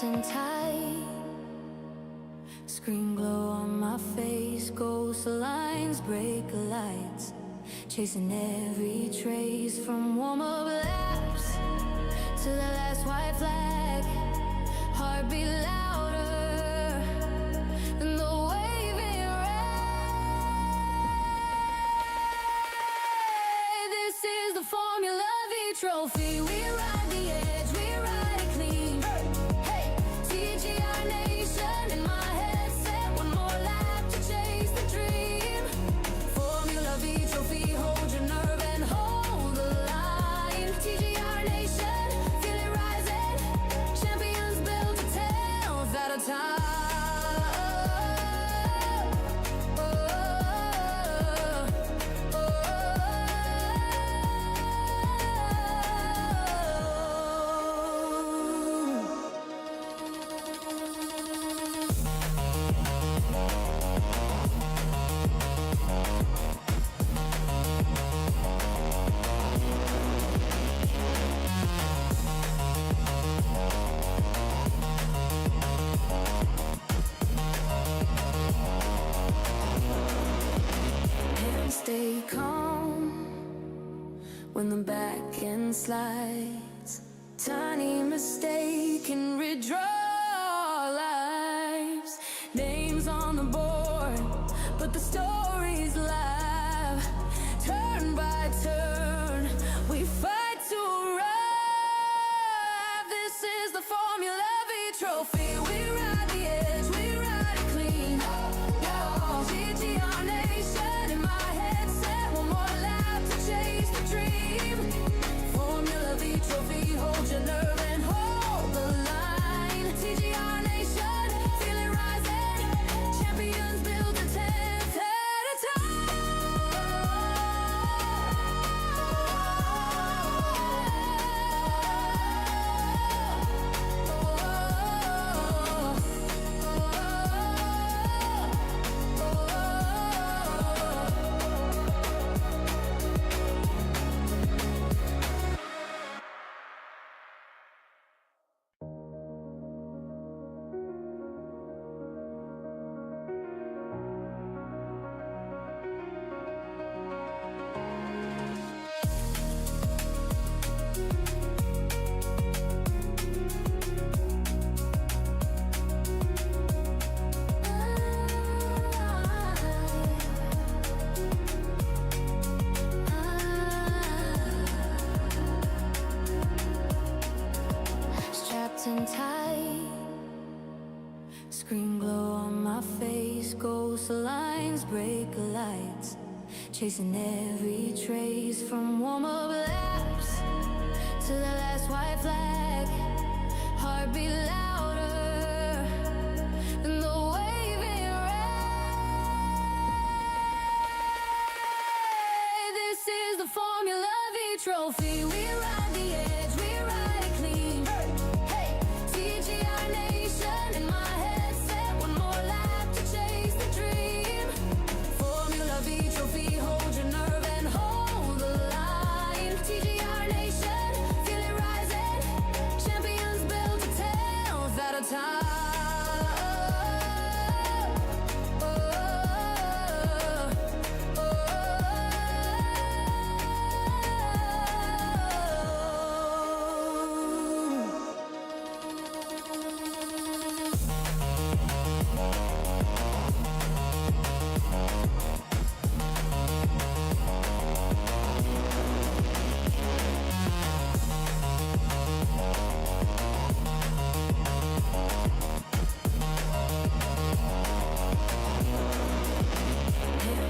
in tight. Screen glow on my face, ghost lines break lights, chasing every trace from warm-up laps to the last white flag. Heartbeat louder than the waving rain. This is the Formula V trophy. We ride the edge, we ride it clean. Hey, TGR Nation in my headset. One more lap to chase the dream. Formula V trophy, hold your nerve and hold the line. TGR Nation, feel it rising. Champions built to tell without a time. Stay calm when the back end slides. Tiny mistake can redraw lives. Names on the board, but the story's live. Turn by turn, we fight to arrive. This is the Formula V trophy. We ride the edge, we ride it clean. GGR Nation in my headset. One more lap to chase the dream. Formula V trophy, hold your nerve and hold the line. TGR Nation, feel it rising. Champions build a 10th at a strapped in tight. Screen glow on my face, ghost lines break lights, chasing every trace from warm-up laps to the last white flag. Heartbeat louder than the waving rain. This is the Formula V trophy. We ride the edge, we ride it clean. Hey, TGR Nation in my headset. One more lap to chase the dream. Formula V trophy, hold your nerve and hold the line. TGR Nation, feel it rising. Champions built to tell without a time.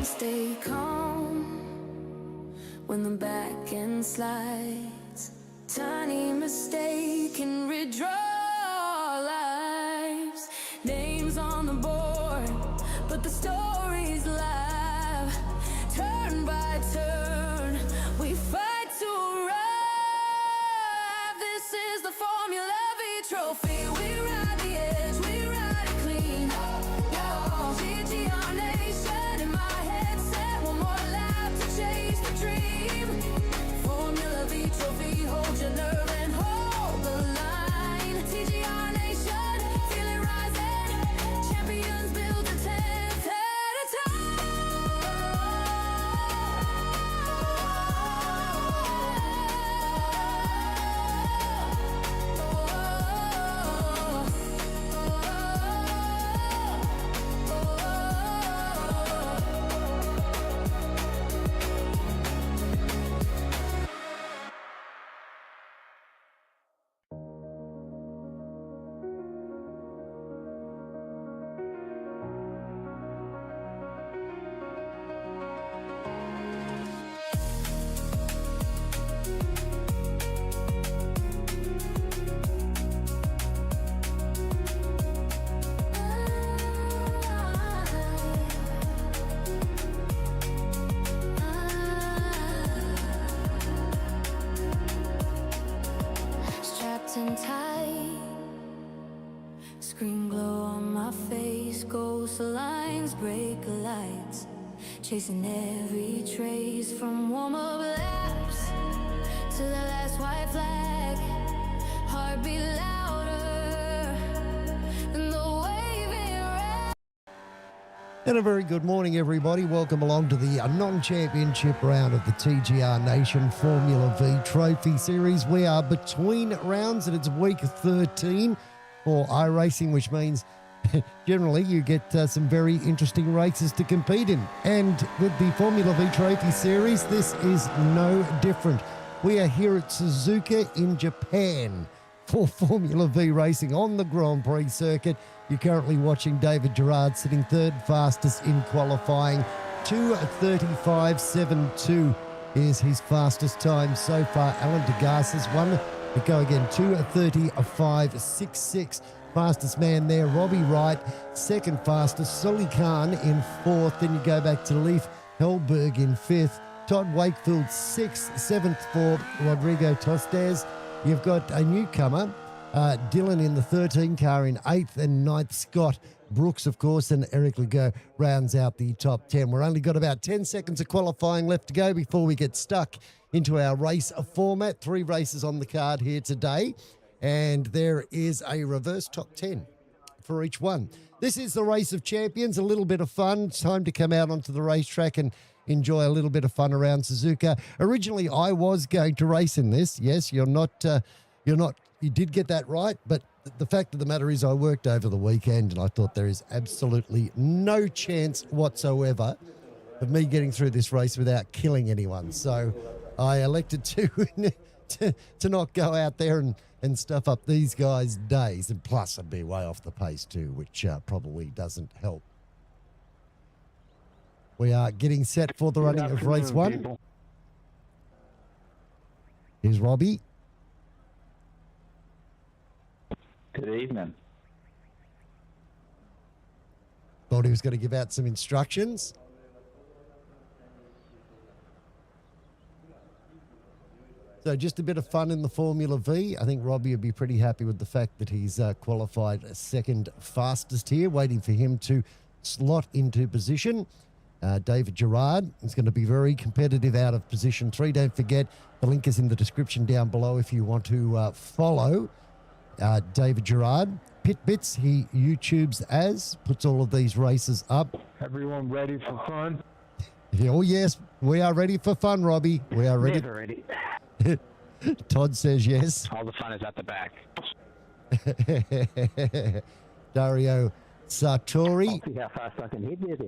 Stay calm when the back end slides. Tiny mistake can redraw lives. Names on the board, but the story's live. Turn by turn, we fight to arrive. This is the Formula V trophy. We ride the edge, we ride it clean. GGR Nation in my headset. One more lap to chase the dream. Formula V trophy, hold your nerve and hold the line. TGR Nation, light. Screen glow on my face, ghost lines break lights, chasing every trace from warm-up laps to the last white flag. Heartbeat louder than the waving rain. And a very good morning, everybody. Welcome along to the non-championship round of the TGR Nation Formula V Trophy Series. We are between rounds and it's week 13 for iRacing, which means generally you get some very interesting races to compete in. And with the Formula V Trophy Series, this is no different. We are here at Suzuka in Japan for Formula V racing on the Grand Prix circuit. You're currently watching David Gerard sitting third fastest in qualifying. 2:35.72 is his fastest time so far. Alan Degas's won. We go again, 2:35.66. Fastest man there, Robbie Wright. Second fastest, Sully Khan in fourth. Then you go back to Leif Hellberg in fifth. Todd Wakefield sixth. Seventh for Rodrigo Tostes. You've got a newcomer, Dylan in the 13 car in eighth, and ninth Scott Brooks, of course, and Eric Legault rounds out the top 10. We're only got about 10 seconds of qualifying left to go before we get stuck into our race format. 3 races on the card here today, and there is a reverse top 10 for each one. This is the Race of Champions, a little bit of fun. It's time to come out onto the racetrack and enjoy a little bit of fun around Suzuka. Originally, I was going to race in this. Yes, you did get that right, but the fact of the matter is I worked over the weekend and I thought there is absolutely no chance whatsoever of me getting through this race without killing anyone. So I elected to not go out there and stuff up these guys' days. And plus, I'd be way off the pace too, which probably doesn't help. We are getting set for the running of race 1. People. Here's Robbie. Good evening. Thought he was going to give out some instructions. So just a bit of fun in the Formula V. I think Robbie would be pretty happy with the fact that he's qualified second fastest here, waiting for him to slot into position. David Gerard is going to be very competitive out of position 3. Don't forget, the link is in the description down below if you want to follow David Gerard. Pit Bits, he YouTubes as, puts all of these races up. Everyone ready for fun? Oh, yes, we are ready for fun, Robbie. We are ready. Never ready. Todd says yes. All the fun is at the back. Dario Sartori. See how fast I can hit it.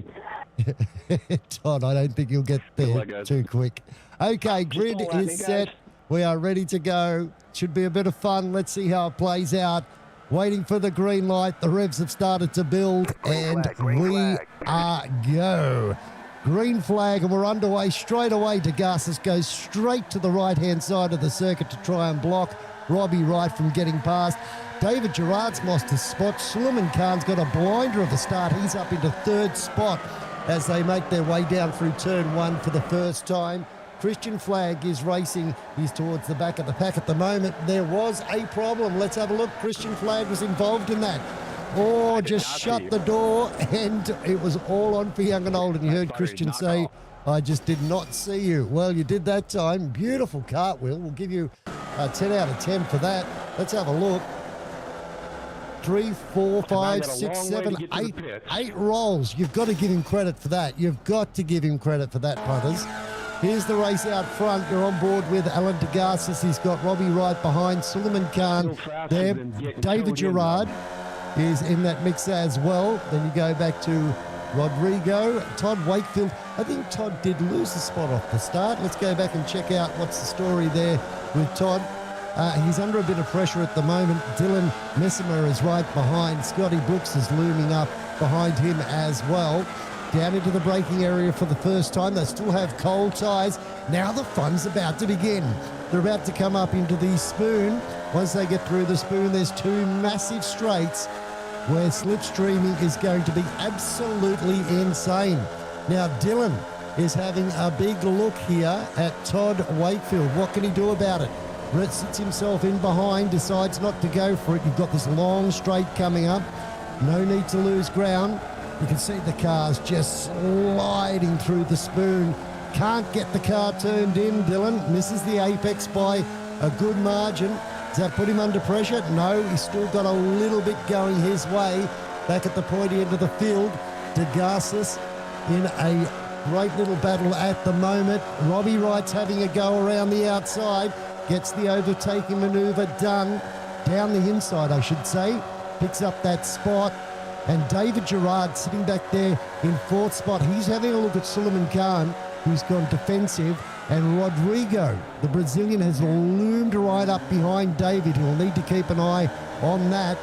Todd, I don't think you'll get there too quick. Okay, grid is set. We are ready to go. Should be a bit of fun. Let's see how it plays out. Waiting for the green light. The revs have started to build, and we are go. Green flag, and we're underway straight away. Degassis goes straight to the right-hand side of the circuit to try and block Robbie Wright from getting past. David Gerard's lost his spot. Suleiman Khan's got a blinder of the start. He's up into third spot as they make their way down through turn 1 for the first time. Christian Flagg is racing. He's towards the back of the pack at the moment. There was a problem. Let's have a look. Christian Flagg was involved in that. Oh, just shut the door, and it was all on for young and old. And you heard Christian say, I just did not see you. Well, you did that time. Beautiful cartwheel. We'll give you a 10 out of 10 for that. Let's have a look. 3, 4, 5, 6, 7, 8 rolls. You've got to give him credit for that. You've got to give him credit for that, punters. Here's the race out front. You're on board with Alan Degassis. He's got Robbie Wright behind. Suleiman Khan there. David Gerard is in that mix as well. Then you go back to Rodrigo. Todd Wakefield. I think Todd did lose a spot off the start. Let's go back and check out what's the story there with Todd. He's under a bit of pressure at the moment. Dylan Messimer is right behind. Scotty Brooks is looming up behind him as well. Down into the braking area for the first time. They still have cold tyres. Now the fun's about to begin. They're about to come up into the spoon. Once they get through the spoon, there's 2 massive straights where slipstreaming is going to be absolutely insane. Now Dylan is having a big look here at Todd Wakefield. What can he do about it? Brett sits himself in behind, decides not to go for it. You've got this long straight coming up. No need to lose ground. You can see the car's just sliding through the spoon. Can't get the car turned in. Dylan misses the apex by a good margin. Does that put him under pressure? No, he's still got a little bit going his way. Back at the pointy end of the field, DeGarcis in a great little battle at the moment. Robbie Wright's having a go around the outside. Gets the overtaking manoeuvre done. Down the inside, I should say. Picks up that spot. And David Gerard sitting back there in fourth spot. He's having a look at Suleiman Khan, who's gone defensive. And Rodrigo, the Brazilian, has loomed right up behind David. He'll need to keep an eye on that.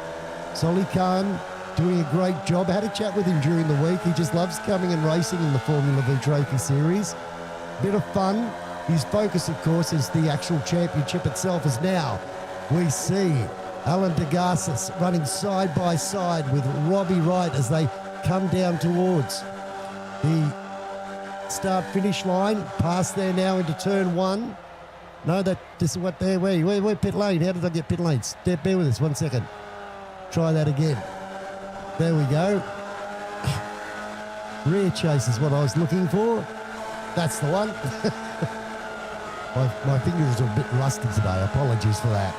Soli Khan doing a great job. I had a chat with him during the week. He just loves coming and racing in the Formula V Trophy Series. Bit of fun. His focus, of course, is the actual championship itself. As now we see Alan DeGarcis running side by side with Robbie Wright as they come down towards the start-finish line. Past there now into turn one. No, this is what they're... Where pit lane? How did I get pit lane? Bear with us 1 second. Try that again. There we go. Rear chase is what I was looking for. That's the one. My fingers are a bit rusty today. Apologies for that.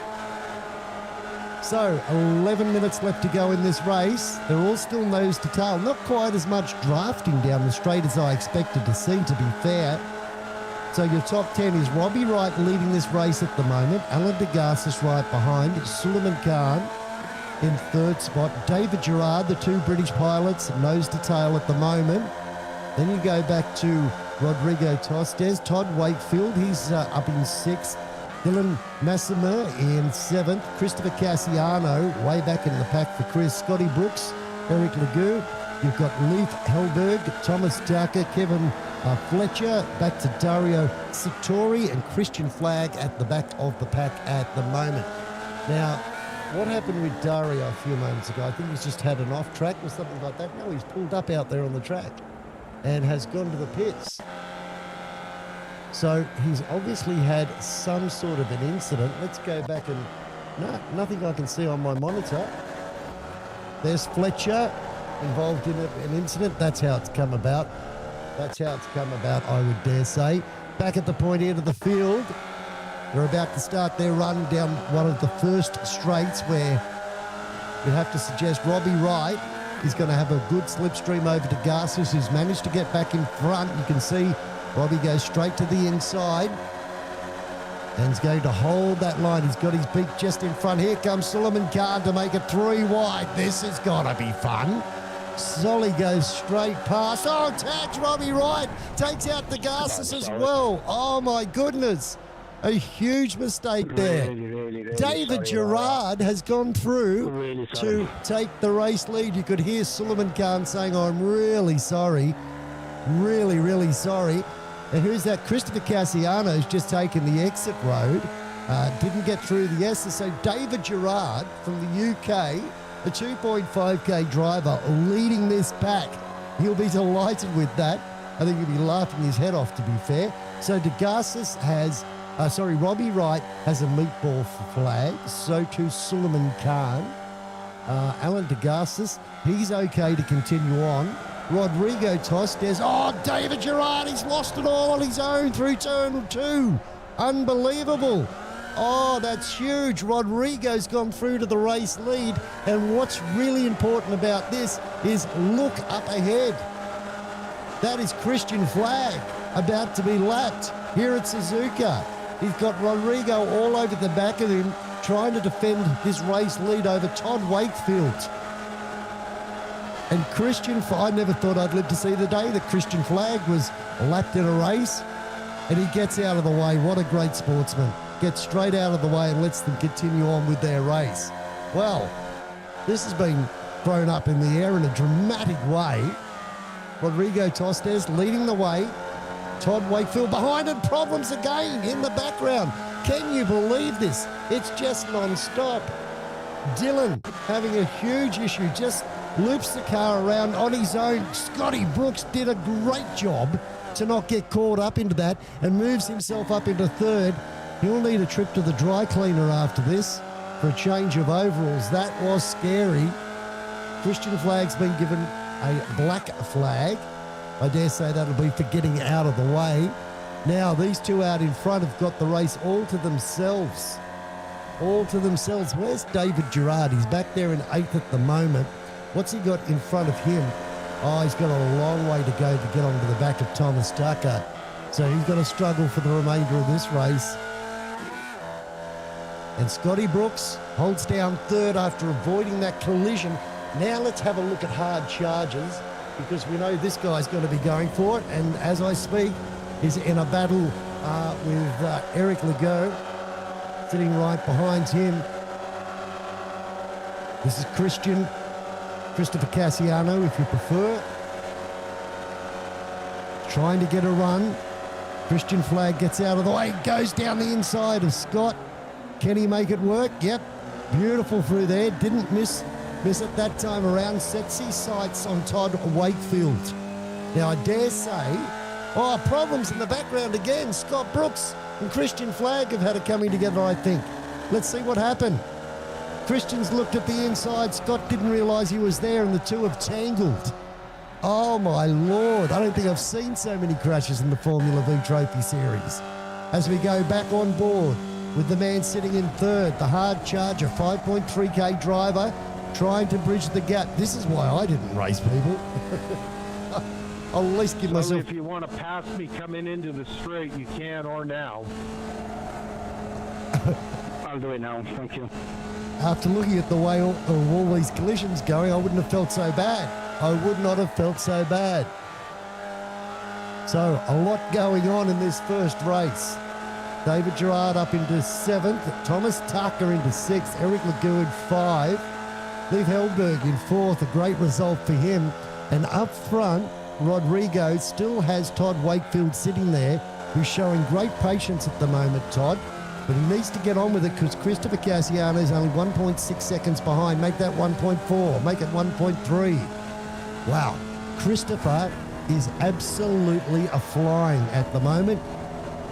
So, 11 minutes left to go in this race. They're all still nose to tail. Not quite as much drafting down the straight as I expected to see, to be fair. So your top 10 is Robbie Wright leading this race at the moment. Alan DeGarcis right behind. Suleiman Khan in third spot. David Gerard, the two British pilots, nose to tail at the moment. Then you go back to Rodrigo Tostes. Todd Wakefield, he's up in sixth. Dylan Massimer in seventh. Christopher Cassiano way back in the pack for Chris. Scotty Brooks, Eric Legou. You've got Leif Hellberg, Thomas Tucker, Kevin Fletcher, back to Dario Sittori and Christian Flagg at the back of the pack at the moment. Now, what happened with Dario a few moments ago? I think he's just had an off track or something like that. No, he's pulled up out there on the track and has gone to the pits. So he's obviously had some sort of an incident. Let's go back and... No, nothing I can see on my monitor. There's Fletcher involved in an incident. That's how it's come about. That's how it's come about, I would dare say. Back at the point end of the field. They're about to start their run down one of the first straights where you have to suggest Robbie Wright is going to have a good slipstream over to Garcis, who's managed to get back in front. You can see Robbie goes straight to the inside and is going to hold that line. He's got his beak just in front. Here comes Suleiman Khan to make it 3 wide. This has got to be fun. Solly goes straight past. Oh, tags Robbie Wright. Takes out the Garcis as well. Oh, my goodness. A huge mistake there. Really David Gerard has gone through to take the race lead. You could hear Suleiman Khan saying, oh, I'm really sorry. Really, really sorry. And who's that? Christopher Cassiano's just taken the exit road. Didn't get through the S's. So David Gerard from the UK, a 2.5k driver, leading this pack. He'll be delighted with that. I think he'll be laughing his head off, to be fair. So DeGarcis has... Robbie Wright has a meatball flag. So too Suleiman Khan. Alan DeGarcis, he's okay to continue on. Rodrigo Tostes. Oh, David Gerard, he's lost it all on his own through turn 2. Unbelievable. Oh, that's huge. Rodrigo's gone through to the race lead. And what's really important about this is look up ahead. That is Christian Flagg about to be lapped here at Suzuka. He's got Rodrigo all over the back of him trying to defend this race lead over Todd Wakefield. And I never thought I'd live to see the day that Christian Flagg was lapped in a race and he gets out of the way. What a great sportsman. Gets straight out of the way and lets them continue on with their race. Well, this has been thrown up in the air in a dramatic way. Rodrigo Tostes leading the way. Todd Wakefield behind and problems again in the background. Can you believe this? It's just non-stop. Dylan having a huge issue, just loops the car around on his own. Scotty Brooks did a great job to not get caught up into that and moves himself up into third. He'll need a trip to the dry cleaner after this for a change of overalls. That was scary. Christian Flagg's been given a black flag. I dare say that'll be for getting out of the way. Now, these two out in front have got the race all to themselves. All to themselves. Where's David Gerard? He's back there in 8th at the moment. What's he got in front of him? Oh, he's got a long way to go to get onto the back of Thomas Tucker. So he's got to struggle for the remainder of this race. And Scotty Brooks holds down 3rd after avoiding that collision. Now let's have a look at hard charges, because we know this guy's going to be going for it. And as I speak, he's in a battle with Eric Legault, sitting right behind him. This is Christopher Cassiano, if you prefer. Trying to get a run. Christian Flagg gets out of the way, goes down the inside of Scott. Can he make it work? Yep. Beautiful through there. Didn't miss it that time around. Sets his sights on Todd Wakefield. Now, I dare say, problems in the background again. Scott Brooks and Christian Flagg have had it coming together, I think. Let's see what happened. Christian's looked at the inside. Scott didn't realise he was there, and the two have tangled. Oh, my Lord. I don't think I've seen so many crashes in the Formula V Trophy Series. As we go back on board with the man sitting in 3rd, the hard charger, 5.3k driver, trying to bridge the gap. This is why I didn't race, people. I'll at least give myself... If you want to pass me coming into the straight, you can, or now. I'll do it now, thank you. After looking at the way all these collisions going, I wouldn't have felt so bad. I would not have felt so bad. So, a lot going on in this first race. David Gerard up into 7th, Thomas Tucker into 6th, Eric Legault in 5, Leif Hellberg in 4th, a great result for him. And up front, Rodrigo still has Todd Wakefield sitting there, who's showing great patience at the moment, Todd. But he needs to get on with it, because Christopher Cassiano is only 1.6 seconds behind. Make that 1.4, make it 1.3. Wow, Christopher is absolutely a-flying at the moment.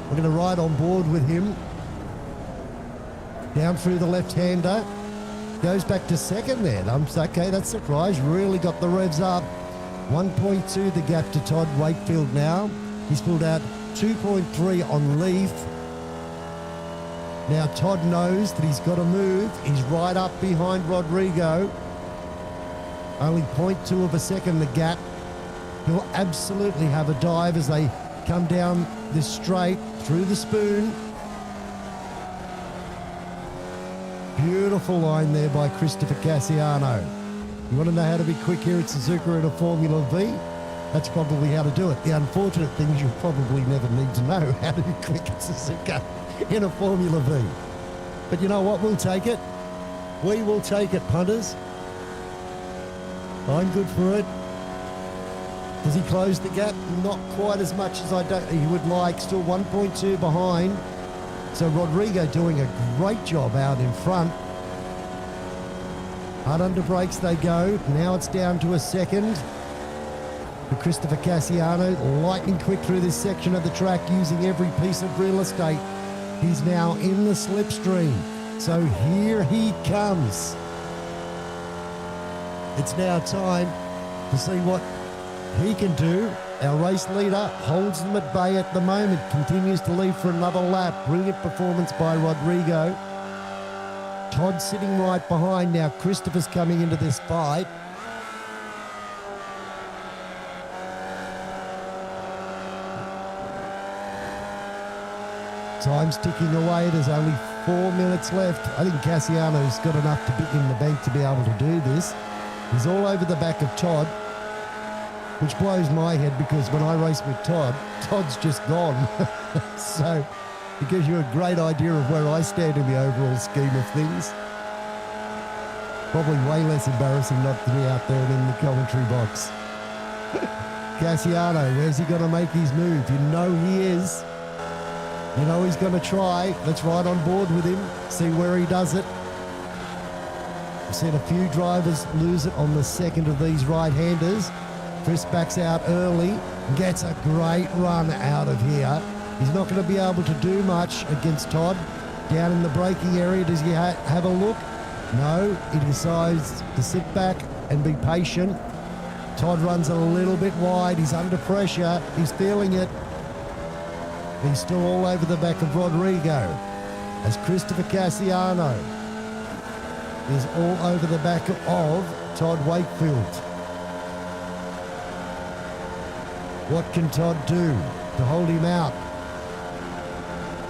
We're going to ride on board with him. Down through the left-hander. Goes back to 2nd there. Okay, that's a surprise. Really got the revs up. 1.2 the gap to Todd Wakefield now. He's pulled out 2.3 on Leaf. Now Todd knows that he's got to move. He's right up behind Rodrigo. Only 0.2 of a second the gap. He'll absolutely have a dive as they come down this straight through the spoon. Beautiful line there by Christopher Cassiano. You want to know how to be quick here at Suzuka in a Formula V? That's probably how to do it. The unfortunate thing is you'll probably never need to know how to be quick at Suzuka in a Formula V. But you know what? We'll take it. We will take it, punters. I'm good for it. Does he close the gap? Not quite as much as he would like. Still 1.2 behind. So Rodrigo doing a great job out in front. Hard under brakes they go. Now it's down to a second. For Christopher Cassiano, lightning quick through this section of the track, using every piece of real estate. He's now in the slipstream. So here he comes. It's now time to see what he can do. Our race leader holds them at bay at the moment, continues to lead for another lap. Brilliant performance by Rodrigo. Todd sitting right behind now. Christopher's coming into this fight. Time's ticking away. There's only 4 minutes left. I think Cassiano's got enough to be in the bank to be able to do this. He's all over the back of Todd, which blows my head, because when I race with Todd, Todd's just gone. So it gives you a great idea of where I stand in the overall scheme of things. Probably way less embarrassing not to be out there and in the commentary box. Cassiano, where's he going to make his move? You know he is. You know he's going to try. Let's ride on board with him, see where he does it. I've seen a few drivers lose it on the second of these right-handers. Chris backs out early, gets a great run out of here. He's not going to be able to do much against Todd. Down in the braking area, does he have a look? No, he decides to sit back and be patient. Todd runs a little bit wide. He's under pressure. He's feeling it. He's still all over the back of Rodrigo as Christopher Cassiano is all over the back of Todd Wakefield. What can Todd do to hold him out?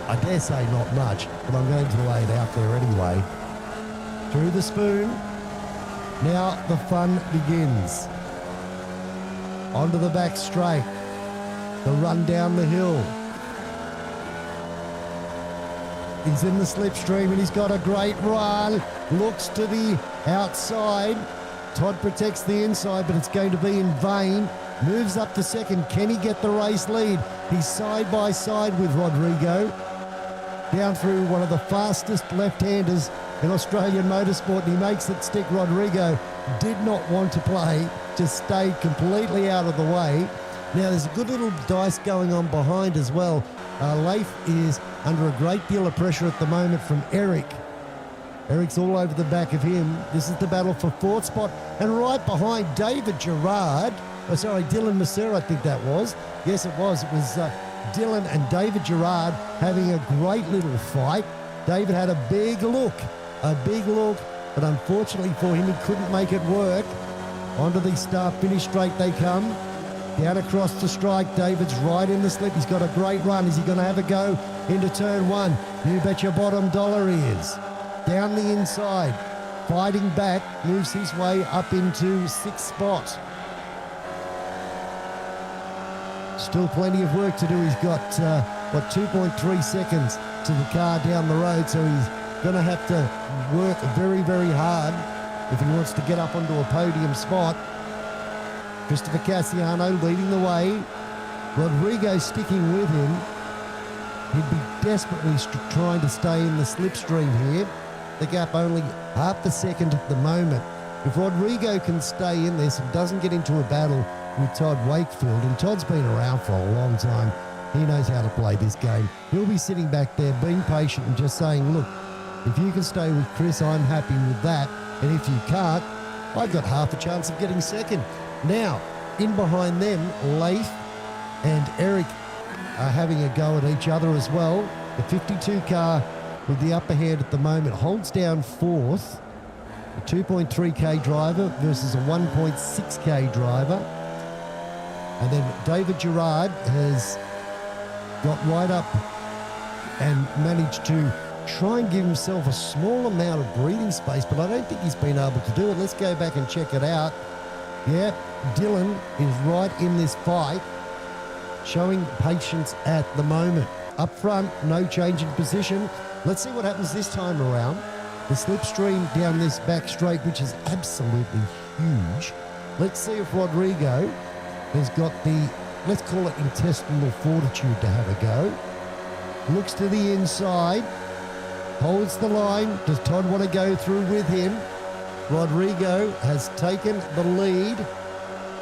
I dare say not much, but I'm going to lay it out there anyway. Through the spoon. Now the fun begins. Onto the back straight. The run down the hill. He's in the slipstream and he's got a great run. Looks to the outside. Todd protects the inside, but it's going to be in vain. Moves up to second. Can he get the race lead? He's side by side with Rodrigo. Down through one of the fastest left-handers in Australian motorsport, and he makes it stick. Rodrigo did not want to play, just stayed completely out of the way. Now there's a good little dice going on behind as well. Leif is under a great deal of pressure at the moment from Eric. Eric's all over the back of him. This is the battle for fourth spot, and right behind David Gerard. Oh, sorry, Dylan Massera, I think that was. Yes, it was. It was Dylan and David Gerard having a great little fight. David had a big look, but unfortunately for him, he couldn't make it work. Onto the start-finish straight they come. Down across the strike, David's right in the slip. He's got a great run. Is he going to have a go into turn one? You bet your bottom dollar he is. Down the inside, fighting back, moves his way up into sixth spot. Still plenty of work to do. He's got, 2.3 seconds to the car down the road, so he's going to have to work very, very hard if he wants to get up onto a podium spot. Christopher Cassiano leading the way. Rodrigo sticking with him. He'd be desperately trying to stay in the slipstream here. The gap only half a second at the moment. If Rodrigo can stay in this and doesn't get into a battle with Todd Wakefield, and Todd's been around for a long time, he knows how to play this game. He'll be sitting back there being patient and just saying, look, if you can stay with Chris, I'm happy with that. And if you can't, I've got half a chance of getting second. Now, in behind them, Leif and Eric are having a go at each other as well. The 52 car with the upper hand at the moment holds down fourth. A 2.3k driver versus a 1.6k driver. And then David Gerard has got right up and managed to try and give himself a small amount of breathing space, but I don't think he's been able to do it. Let's go back and check it out. Yeah, Dylan is right in this fight, showing patience at the moment. Up front, no change in position. Let's see what happens this time around. The slipstream down this back straight, which is absolutely huge. Let's see if Rodrigo has got the, let's call it intestinal fortitude to have a go. Looks to the inside, holds the line. Does Todd want to go through with him? Rodrigo has taken the lead.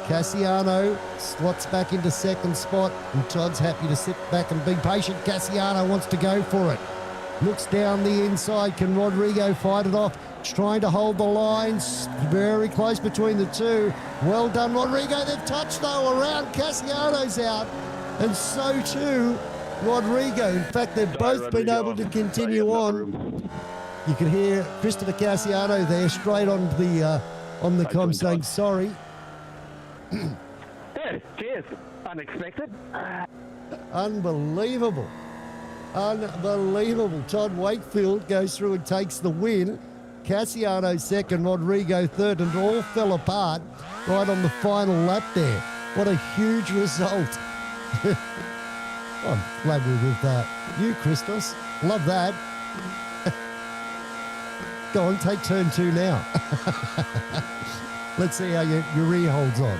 Cassiano slots back into second spot, and Todd's happy to sit back and be patient. Cassiano wants to go for it. Looks down the inside. Can Rodrigo fight it off? Trying to hold the lines. Very close between the two. Well done, Rodrigo. They've touched, though, around. Cassiano's out. And so, too, Rodrigo. In fact, they've both been able to continue on. You can hear Christopher Cassiano there straight on the comm saying sorry. Hey, cheers. Unexpected. Unbelievable. Unbelievable. Todd Wakefield goes through and takes the win. Cassiano second, Rodrigo third, and it all fell apart right on the final lap there. What a huge result. I'm glad we're with you, Christos. Love that. Go on, take turn two now. Let's see how your rear holds on.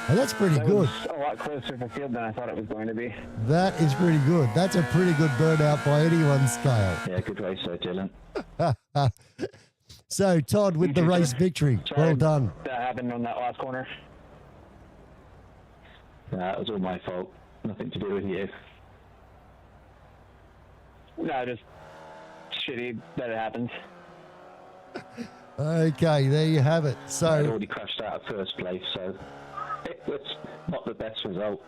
And that's pretty good. Was a lot closer to the field than I thought it was going to be. That is pretty good. That's a pretty good burnout by anyone's scale. Yeah, good race there, Dylan. So, Todd with the race victory. Sorry Well done. that happened on that last corner. That was all my fault. Nothing to do with you. No, just shitty that it happens. Okay, there you have it. I'd So, already crashed out at first place, so it was not the best result.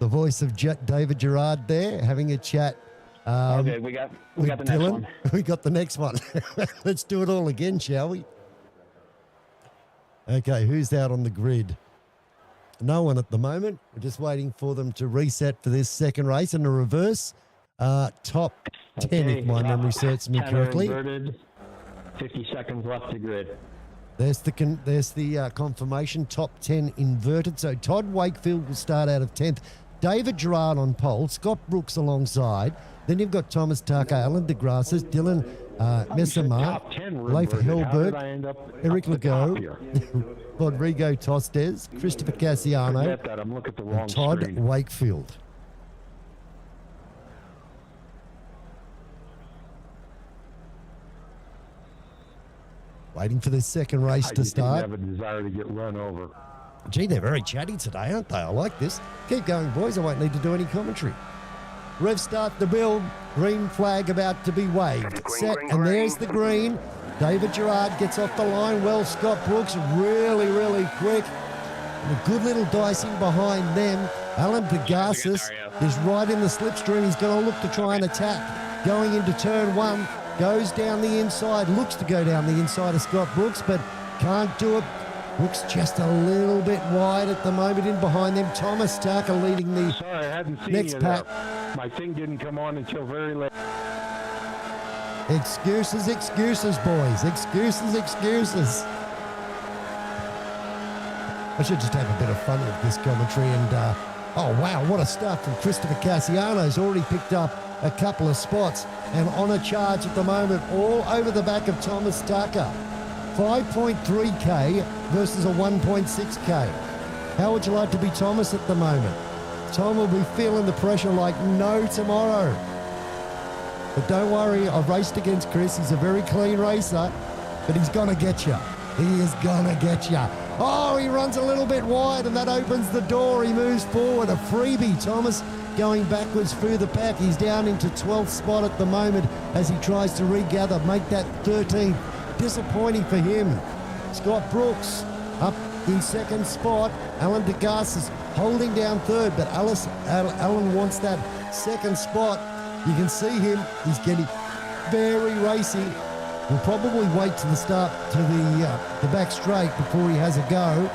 the voice of David Gerard there having a chat. Okay, we got the next Dylan. one. We got the next one. Let's do it all again, shall we? Okay, who's out on the grid? No one at the moment. We're just waiting for them to reset for this second race and a reverse. Top 10, if my memory serves me correctly. Inverted, 50 seconds left to grid. There's the confirmation, top 10 inverted. So Todd Wakefield will start out of 10th. David Gerard on pole, Scott Brooks alongside. Then you've got Thomas Tucker, Alan DeGrasses, Dylan Messamar, Top 10 were Leif inverted. How did I Hellberg, end up Eric up the top Legault, here? Rodrigo Tostes, Christopher Cassiano, Forget that. I'm looking at the wrong and Todd screen. Wakefield. Waiting for the second race I to just didn't start. have a desire to get run over. Gee, they're very chatty today, aren't they? I like this. Keep going, boys. I won't need to do any commentary. Rev start the build. Green flag about to be waved. Set, and there's the green. David Gerard gets off the line. Well, Scott Brooks really, really quick. And a good little dicing behind them. Alan DeGarcis is right in the slipstream. He's going to look to try and attack. Going into turn one. Goes down the inside. Looks to go down the inside of Scott Brooks, but can't do it. Brooks just a little bit wide at the moment in behind them. Thomas Tucker leading the Sorry, I hadn't seen next you pack. there. My thing didn't come on until very late. Excuses, excuses, boys. Excuses, excuses. I should just have a bit of fun with this commentary. And, oh, wow, what a start from Christopher Cassiano. He's already picked up a couple of spots and on a charge at the moment, all over the back of Thomas Tucker. 5.3K versus a 1.6K. How would you like to be Thomas at the moment? Tom will be feeling the pressure like no tomorrow. But don't worry, I've raced against Chris. He's a very clean racer, but he's going to get you. He is going to get you. Oh, he runs a little bit wide, and that opens the door. He moves forward. A freebie. Thomas going backwards through the pack. He's down into 12th spot at the moment as he tries to regather, make that 13th. Disappointing for him. Scott Brooks up in second spot. Alan DeGarcis holding down third, but Alan wants that second spot. You can see him. He's getting very racy. We'll probably wait to the start to the back straight before he has a go.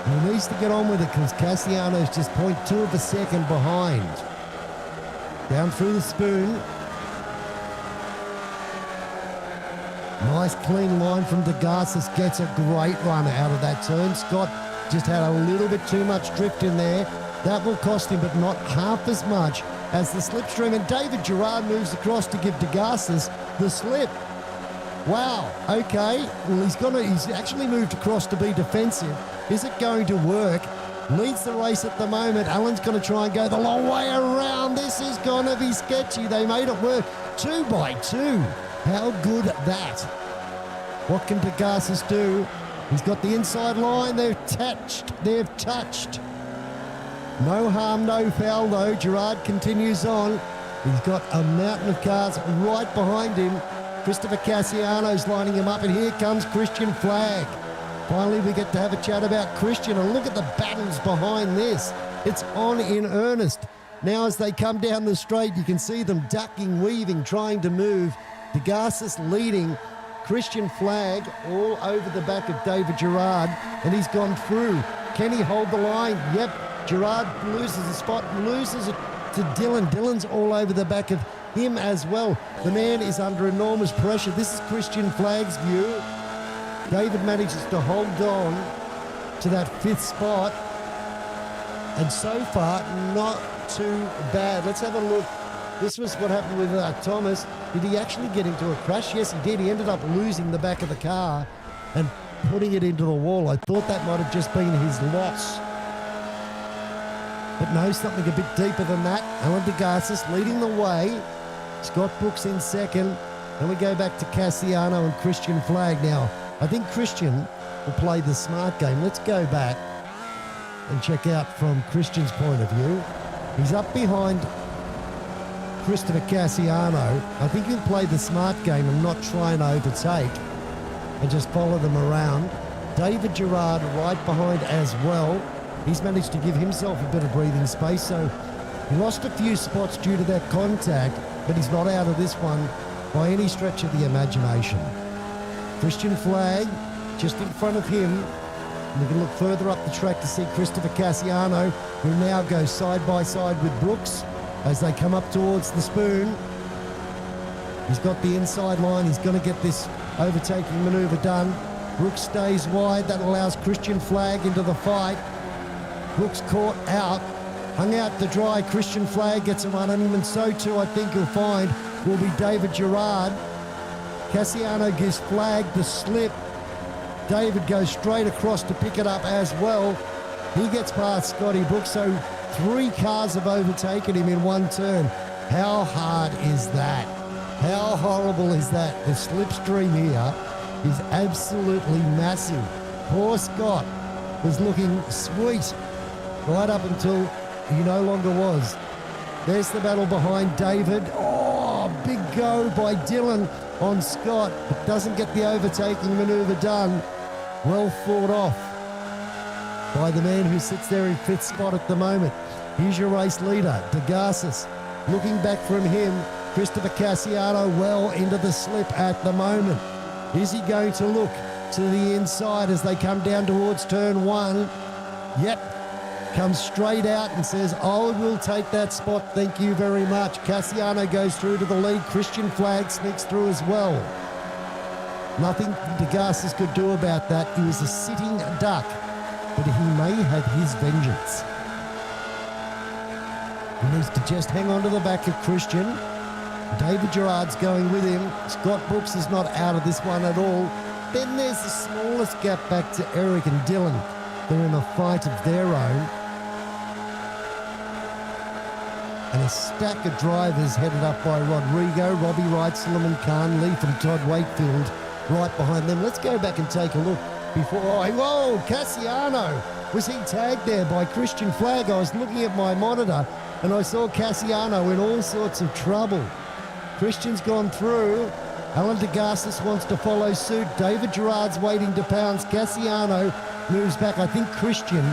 He needs to get on with it because Cassiano's just 0.2 of a second behind. Down through the spoon. Nice clean line from DeGarcis, gets a great run out of that turn. Scott just had a little bit too much drift in there. That will cost him, but not half as much as the slipstream. And David Gerard moves across to give DeGarcis the slip. Wow, okay. Well, he's actually moved across to be defensive. Is it going to work? Leads the race at the moment. Alan's going to try and go the long way around. This is going to be sketchy. They made it work. 2 by 2. How good that? What can DeGarcis do? He's got the inside line. They've touched. No harm, no foul, though. Gerard continues on. He's got a mountain of cars right behind him. Christopher Cassiano's lining him up, and here comes Christian Flagg. Finally, we get to have a chat about Christian, and look at the battles behind this. It's on in earnest. Now, as they come down the straight, you can see them ducking, weaving, trying to move. DeGarcis leading. Christian Flagg all over the back of David Gerard, and he's gone through. Can he hold the line? Yep. Gerard loses a spot, loses it to Dylan. Dylan's all over the back of him as well. The man is under enormous pressure. This is Christian Flagg's view. David manages to hold on to that 5th spot. And so far, not too bad. Let's have a look. This was what happened with Thomas. Did he actually get into a crash? Yes, he did. He ended up losing the back of the car and putting it into the wall. I thought that might have just been his loss. But no, something a bit deeper than that. Alan DeGarcis leading the way. Scott Brooks in second. Then we go back to Cassiano and Christian Flagg. Now, I think Christian will play the smart game. Let's go back and check out from Christian's point of view. He's up behind Christopher Cassiano. I think he'll play the smart game and not try and overtake and just follow them around. David Gerard right behind as well. He's managed to give himself a bit of breathing space, so he lost a few spots due to that contact, but he's not out of this one by any stretch of the imagination. Christian Flagg just in front of him. We can look further up the track to see Christopher Cassiano, who now goes side by side with Brooks as they come up towards the spoon. He's got the inside line. He's going to get this overtaking manoeuvre done. Brooks stays wide. That allows Christian Flagg into the fight. Brooks caught out, hung out to dry. Christian Flagg gets a run on him, and so too I think you'll find will be David Gerard. Cassiano gives Flagg the slip. David goes straight across to pick it up as well. He gets past Scotty Brooks, so 3 cars have overtaken him in one turn. How hard is that? How horrible is that? The slipstream here is absolutely massive. Poor Scott was looking sweet right up until he no longer was. There's the battle behind David. Oh, big go by Dylan on Scott, but doesn't get the overtaking manoeuvre done. Well fought off by the man who sits there in 5th spot at the moment. Here's your race leader, De Garces. Looking back from him, Christopher Cassiano well into the slip at the moment. Is he going to look to the inside as they come down towards turn 1? Yep, comes straight out and says, I will take that spot, thank you very much. Cassiano goes through to the lead. Christian Flagg sneaks through as well. Nothing De Garces could do about that. He was a sitting duck, but he may have his vengeance. He needs to just hang on to the back of Christian. David Gerard's going with him. Scott Brooks is not out of this one at all. Then there's the smallest gap back to Eric and Dylan. They're in a fight of their own. And a stack of drivers headed up by Rodrigo, Robbie Wright, Solomon Khan, Leaf and Todd Wakefield right behind them. Let's go back and take a look before... Oh, whoa, Cassiano! Was he tagged there by Christian Flagg? I was looking at my monitor and I saw Cassiano in all sorts of trouble. Christian's gone through. Alan De Garces wants to follow suit. David Gerard's waiting to pounce. Cassiano moves back. I think Christian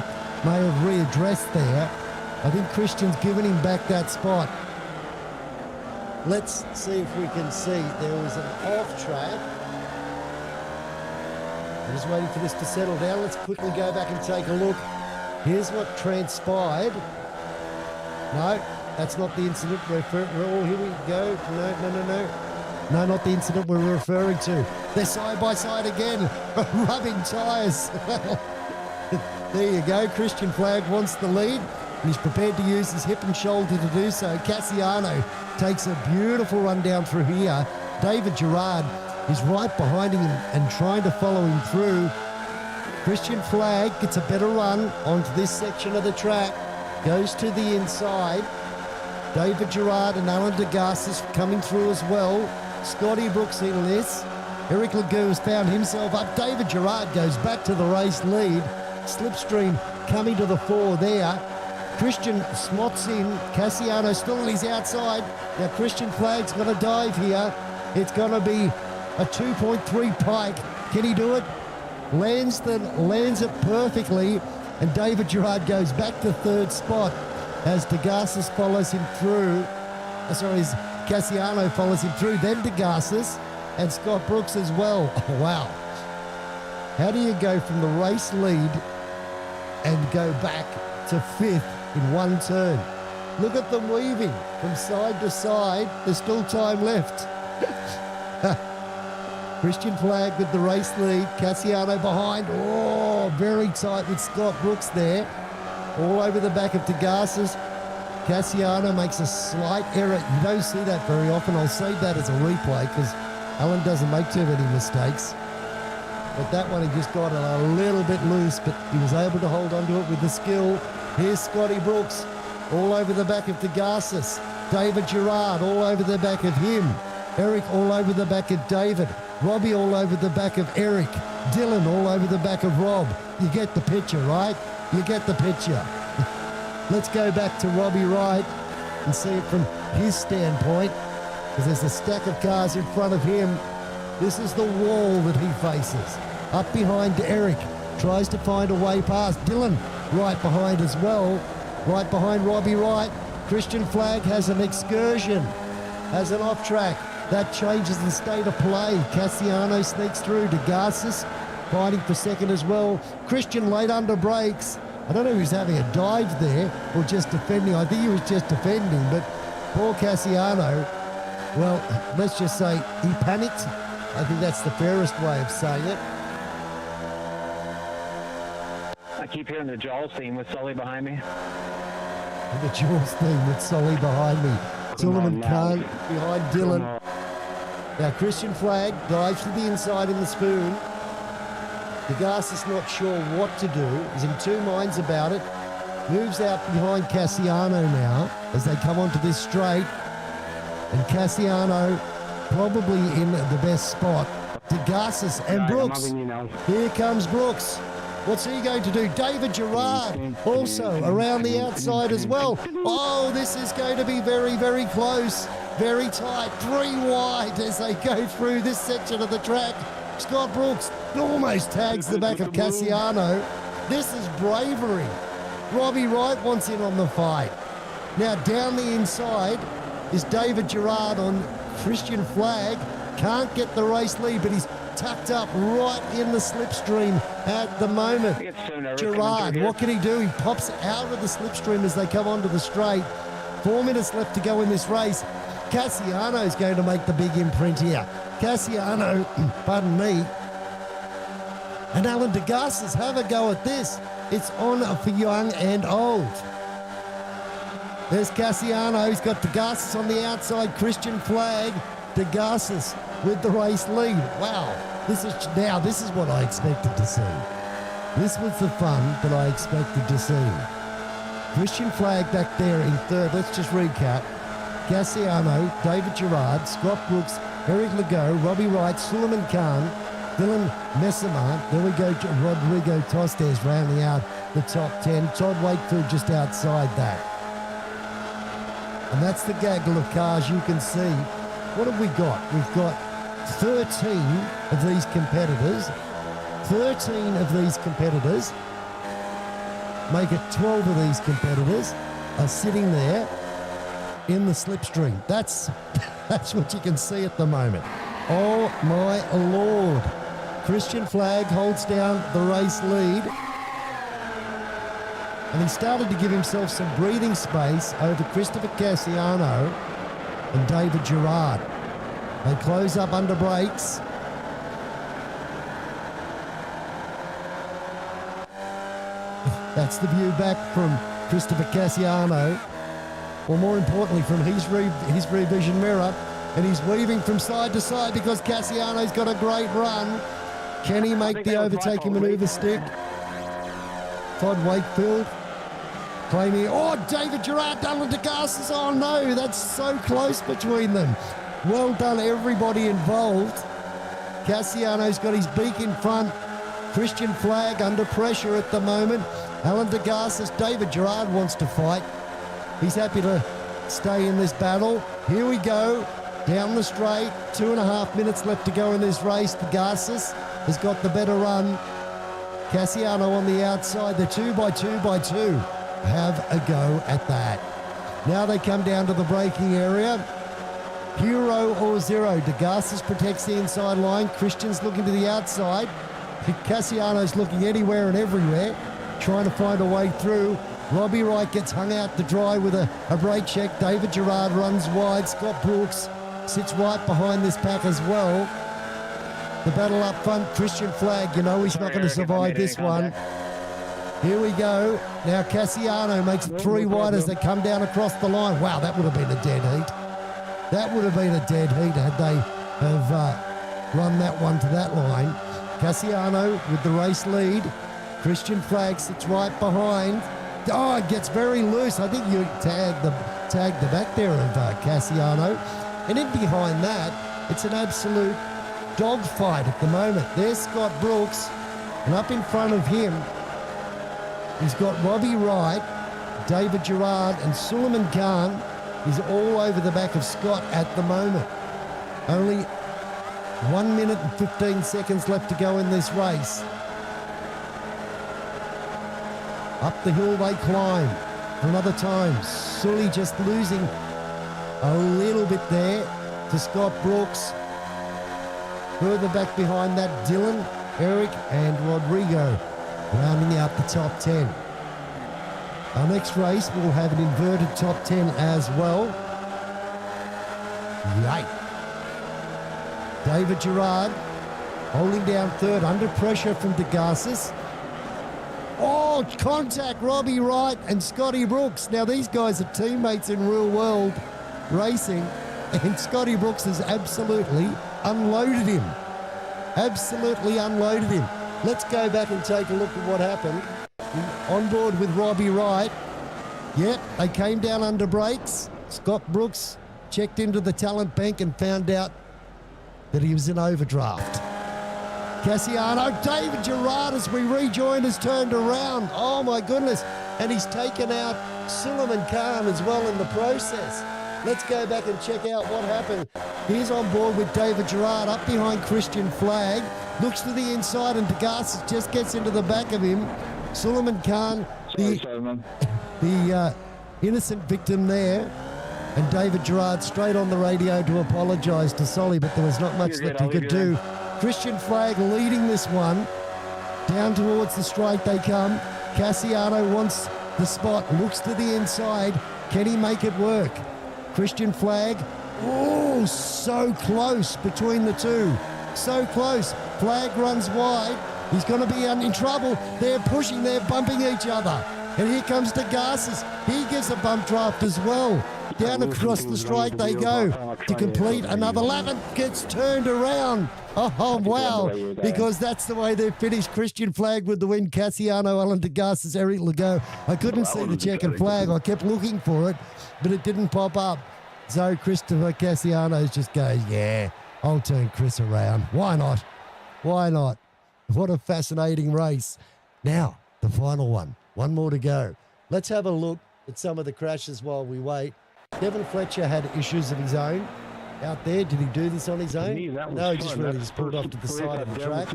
may have readdressed there. I think Christian's given him back that spot. Let's see if we can see. There was an off track. I'm just waiting for this to settle down. Let's quickly go back and take a look. Here's what transpired. No, that's not the incident we're oh, here we go. No. No, not the incident we're referring to. They're side by side again, rubbing tyres. There you go. Christian Flagg wants the lead. He's prepared to use his hip and shoulder to do so. Cassiano takes a beautiful run down through here. David Gerard is right behind him and trying to follow him through. Christian Flagg gets a better run onto this section of the track. Goes to the inside. David Gerard and Alan De Garces coming through as well. Scotty Brooks in this. Eric Legou has found himself up. David Gerard goes back to the race lead. Slipstream coming to the fore there. Christian smots in. Cassiano still on his outside. Now Christian Flagg's going to dive here. It's going to be a 2.3 pike. Can he do it? Lands it perfectly. And David Gerard goes back to 3rd spot as De Garces follows him through. As Cassiano follows him through. Then De Garces and Scott Brooks as well. Oh, wow. How do you go from the race lead and go back to 5th in one turn? Look at them weaving from side to side. There's still time left. Christian Flagg with the race lead. Cassiano behind. Oh, very tight with Scott Brooks there. All over the back of De Garces. Cassiano makes a slight error. You don't see that very often. I'll save that as a replay because Alan doesn't make too many mistakes. But that one he just got a little bit loose, but he was able to hold onto it with the skill. Here's Scotty Brooks all over the back of De Garces. David Gerard all over the back of him. Eric all over the back of David. Robbie all over the back of Eric. Dylan all over the back of Rob. You get the picture, right? You get the picture. Let's go back to Robbie Wright and see it from his standpoint, because there's a stack of cars in front of him. This is the wall that he faces. Up behind Eric, tries to find a way past. Dylan right behind as well. Right behind Robbie Wright. Christian Flagg has an excursion, has an off track. That changes the state of play. Cassiano sneaks through. DeGarcis fighting for second as well. Christian late under brakes. I don't know if he's having a dive there or just defending. I think he was just defending, but poor Cassiano, well, let's just say he panicked. I think that's the fairest way of saying it. I keep hearing the Jaws theme with Sully behind me. And the Jaws thing with Sully behind me. Suleiman Khan behind Dylan. Now Christian Flagg dives to the inside in the spoon. DeGarcis is not sure what to do. He's in two minds about it. Moves out behind Cassiano now as they come onto this straight. And Cassiano probably in the best spot. DeGarcis and Brooks. Here comes Brooks. What's he going to do? David Gerard also around the outside as well. Oh, this is going to be very, very close. Very tight. 3 wide as they go through this section of the track. Scott Brooks almost tags the back of Cassiano. This is bravery. Robbie Wright wants in on the fight. Now down the inside is David Gerard on Christian Flagg. Can't get the race lead, but he's tucked up right in the slipstream at the moment. Gerard, what can he do? He pops out of the slipstream as they come onto the straight. 4 minutes left to go in this race. Cassiano's going to make the big imprint here. Cassiano, pardon me, and Alan DeGarcis have a go at this. It's on for young and old. There's Cassiano. He's got DeGarcis on the outside. Christian Flagg. DeGarcis with the race lead. Wow. This is what I expected to see. This was the fun that I expected to see. Christian Flagg back there in third. Let's just recap. Cassiano, David Gerard, Scott Brooks, Eric Legault, Robbie Wright, Suleiman Khan, Dylan Messima. There we go, Rodrigo Tostes rounding out the top 10. Todd Wakefield just outside that. And that's the gaggle of cars you can see. What have we got? We've got 13 of these competitors. 13 of these competitors. Make it 12 of these competitors are sitting there in the slipstream. That's what you can see at the moment. Oh my Lord. Christian Flagg holds down the race lead. And he started to give himself some breathing space over Christopher Cassiano and David Gerard. They close up under brakes. That's the view back from Christopher Cassiano. Or more importantly, from his rear vision mirror. And he's weaving from side to side because Cassiano's got a great run. Can he make the overtaking maneuver stick? Todd Wakefield claiming, oh, David Gerard, Dylan DeGarcis. Oh no, that's so close between them. Well done, everybody involved. Cassiano's got his beak in front. Christian Flagg under pressure at the moment. Alan DeGarcis, David Gerard wants to fight. He's happy to stay in this battle. Here we go, down the straight. 2.5 minutes left to go in this race. DeGarcis has got the better run. Cassiano on the outside. They're 2 by 2 by 2. Have a go at that. Now they come down to the braking area. Hero or zero. DeGarcis protects the inside line. Christian's looking to the outside. Cassiano's looking anywhere and everywhere, trying to find a way through. Robbie Wright gets hung out to dry with a brake check. David Gerard runs wide. Scott Brooks sits right behind this pack as well. The battle up front. Christian Flagg, you know he's not going to survive this one. Here we go. Now Cassiano makes it 3 wide as they come down across the line. Wow, that would have been a dead heat. That would have been a dead heat had they have run that one to that line. Cassiano with the race lead. Christian Flagg sits right behind. Oh, it gets very loose. I think you tagged the back there of Cassiano. And in behind that, it's an absolute dogfight at the moment. There's Scott Brooks. And up in front of him, he's got Robbie Wright, David Gerard, and Suleiman Khan is all over the back of Scott at the moment. Only 1 minute and 15 seconds left to go in this race. Up the hill they climb for another time. Sully just losing a little bit there to Scott Brooks. Further back behind that, Dylan, Eric and Rodrigo rounding out the top 10. Our next race will have an inverted top 10 as well. Yay. David Gerard holding down third under pressure from DeGarcis. Oh, contact, Robbie Wright and Scotty Brooks. Now, these guys are teammates in real world racing, and Scotty Brooks has absolutely unloaded him. Absolutely unloaded him. Let's go back and take a look at what happened. On board with Robbie Wright. Yep, they came down under brakes. Scott Brooks checked into the talent bank and found out that he was in overdraft. Cassiano, David Gerard, as we rejoin, has turned around. Oh my goodness. And he's taken out Suleiman Khan as well in the process. Let's go back and check out what happened. He's on board with David Gerard up behind Christian Flagg. Looks to the inside and DeGarcis just gets into the back of him. Suleiman Khan, the innocent victim there. And David Gerard straight on the radio to apologise to Solly, but there was not much that he could do. Christian Flagg leading this one. Down towards the straight they come. Cassiano wants the spot, looks to the inside. Can he make it work? Christian Flagg, oh, so close between the two. So close. Flagg runs wide. He's going to be in trouble. They're pushing, they're bumping each other. And here comes DeGarcis. He gets a bump draft as well. Down across the straight they go to complete another lap and gets turned around. Oh, wow. Because that's the way they've finished. Christian Flagg with the win. Cassiano, Alan DeGarcis, Eric Legault. I couldn't see the checkered flag. I kept looking for it, but it didn't pop up. So Christopher Cassiano just goes, yeah, I'll turn Chris around. Why not? Why not? What a fascinating race. Now, the final one. One more to go. Let's have a look at some of the crashes while we wait. Kevin Fletcher had issues of his own out there. Did he do this on his own? No, he just really just pulled off to the side of the track.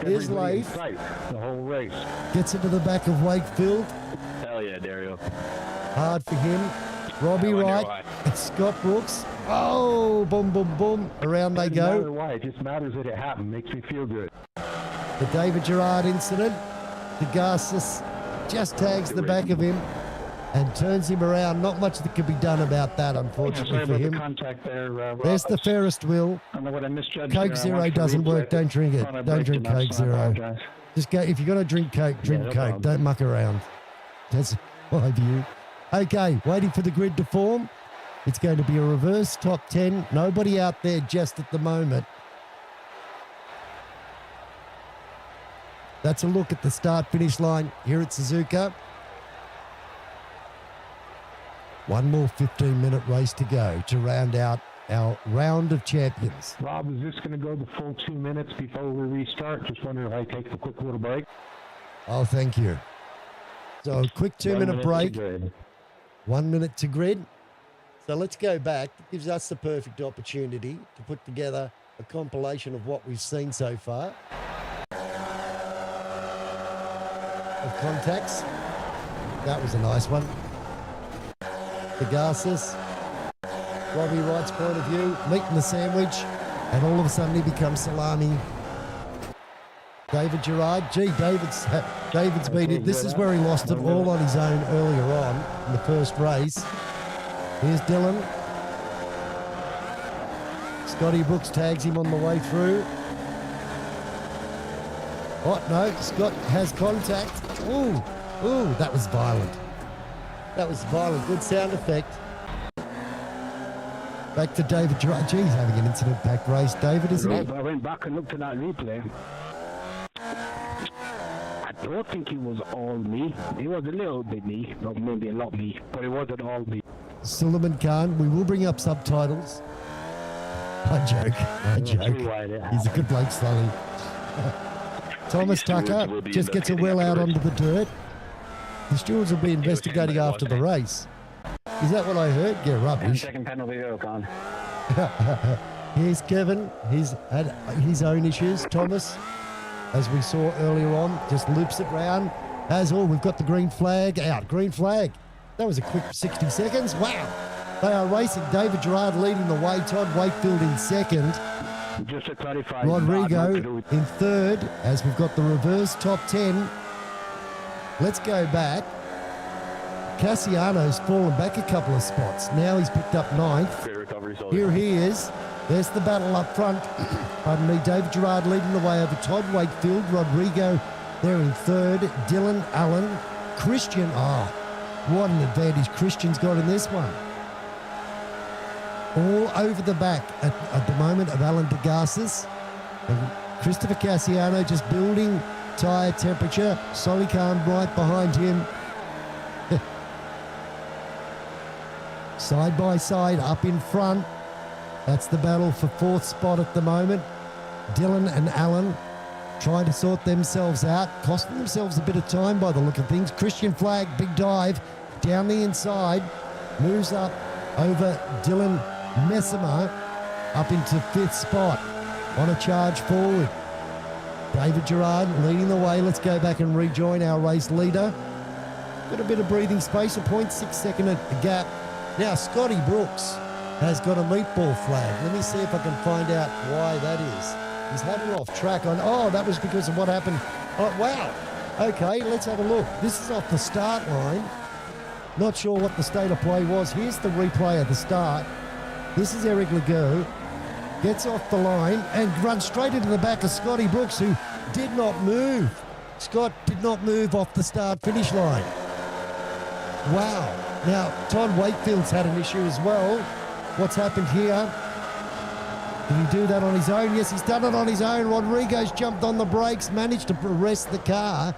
Here's Leif. The whole race. Gets into the back of Wakefield. Hell yeah, Dario. Hard for him. Robbie Wright and Scott Brooks. Oh, boom, boom, boom. Around they go. It doesn't matter why. It just matters that it happened. Makes me feel good. The David Gerard incident. DeGarcis just tags the back of him and turns him around. Not much that can be done about that, unfortunately for him. There's the Ferris wheel. Coke Zero doesn't work. Don't drink it. Don't drink Coke Zero. Just go. If you're going to drink Coke, drink Coke. Don't muck around. That's my view. Okay, waiting for the grid to form. It's going to be a reverse top 10. Nobody out there just at the moment. That's a look at the start-finish line here at Suzuka. One more 15-minute race to go to round out our round of champions. Rob, is this going to go the full 2 minutes before we restart? Just wondering if I take a quick little break. Oh, thank you. So a quick 2-minute break. 1 minute to grid. So let's go back. It gives us the perfect opportunity to put together a compilation of what we've seen so far. Of contacts. That was a nice one. DeGarcis, Robbie Wright's point of view, meat in the sandwich, and all of a sudden he becomes salami. David Gerard, David's been in. This is where he lost it all on his own earlier on in the first race. Here's Dylan. Scotty Brooks tags him on the way through. Oh, no, Scott has contact. Ooh, that was violent. That was violent. Good sound effect. Back to David Gerard. Gee, he's having an incident-packed race, David, isn't he? I went back and looked at that replay. I don't think it was all me. It was a little bit me, or maybe a lot me, but it wasn't all me. Suleiman Khan, we will bring up subtitles. I joke. He's a good bloke, Sully. Thomas Tucker just gets a well out onto the dirt. The stewards will be investigating after the race. Is that what I heard? Yeah, 10 rubbish. second penalty though, Con. Here's Kevin. He's had his own issues. Thomas, as we saw earlier on, just loops it round. As all, we've got the green flag out. Green flag. That was a quick 60 seconds. Wow. They are racing. David Gerard leading the way. Todd Wakefield in second. Just to clarify, Rodrigo in third, as we've got the reverse top 10. Let's go back. Cassiano's fallen back a couple of spots. Now he's picked up ninth. Great recovery, Here he is. There's the battle up front. Pardon me, David Gerard leading the way over Todd Wakefield. Rodrigo there in third. Dylan Allen. Christian. Oh, what an advantage Christian's got in this one. All over the back at the moment of Alan DeGarcis. And Christopher Cassiano just building tyre temperature. Solly Khan right behind him. Side by side, up in front. That's the battle for fourth spot at the moment. Dylan and Alan trying to sort themselves out, costing themselves a bit of time by the look of things. Christian Flag, big dive, down the inside, moves up over Dylan Messima, up into fifth spot on a charge forward. David Gerard leading the way. Let's go back and rejoin our race leader. Got a bit of breathing space, a 0.6 second gap. Now, Scotty Brooks has got a meatball flag. Let me see if I can find out why that is. He's had it off track on. Oh, that was because of what happened. Oh, wow. Okay, let's have a look. This is off the start line. Not sure what the state of play was. Here's the replay of the start. This is Eric Legault. Gets off the line and runs straight into the back of Scotty Brooks, who did not move. Scott did not move off the start-finish line. Wow. Now, Todd Wakefield's had an issue as well. What's happened here? Did he do that on his own? Yes, he's done it on his own. Rodrigo's jumped on the brakes, managed to arrest the car.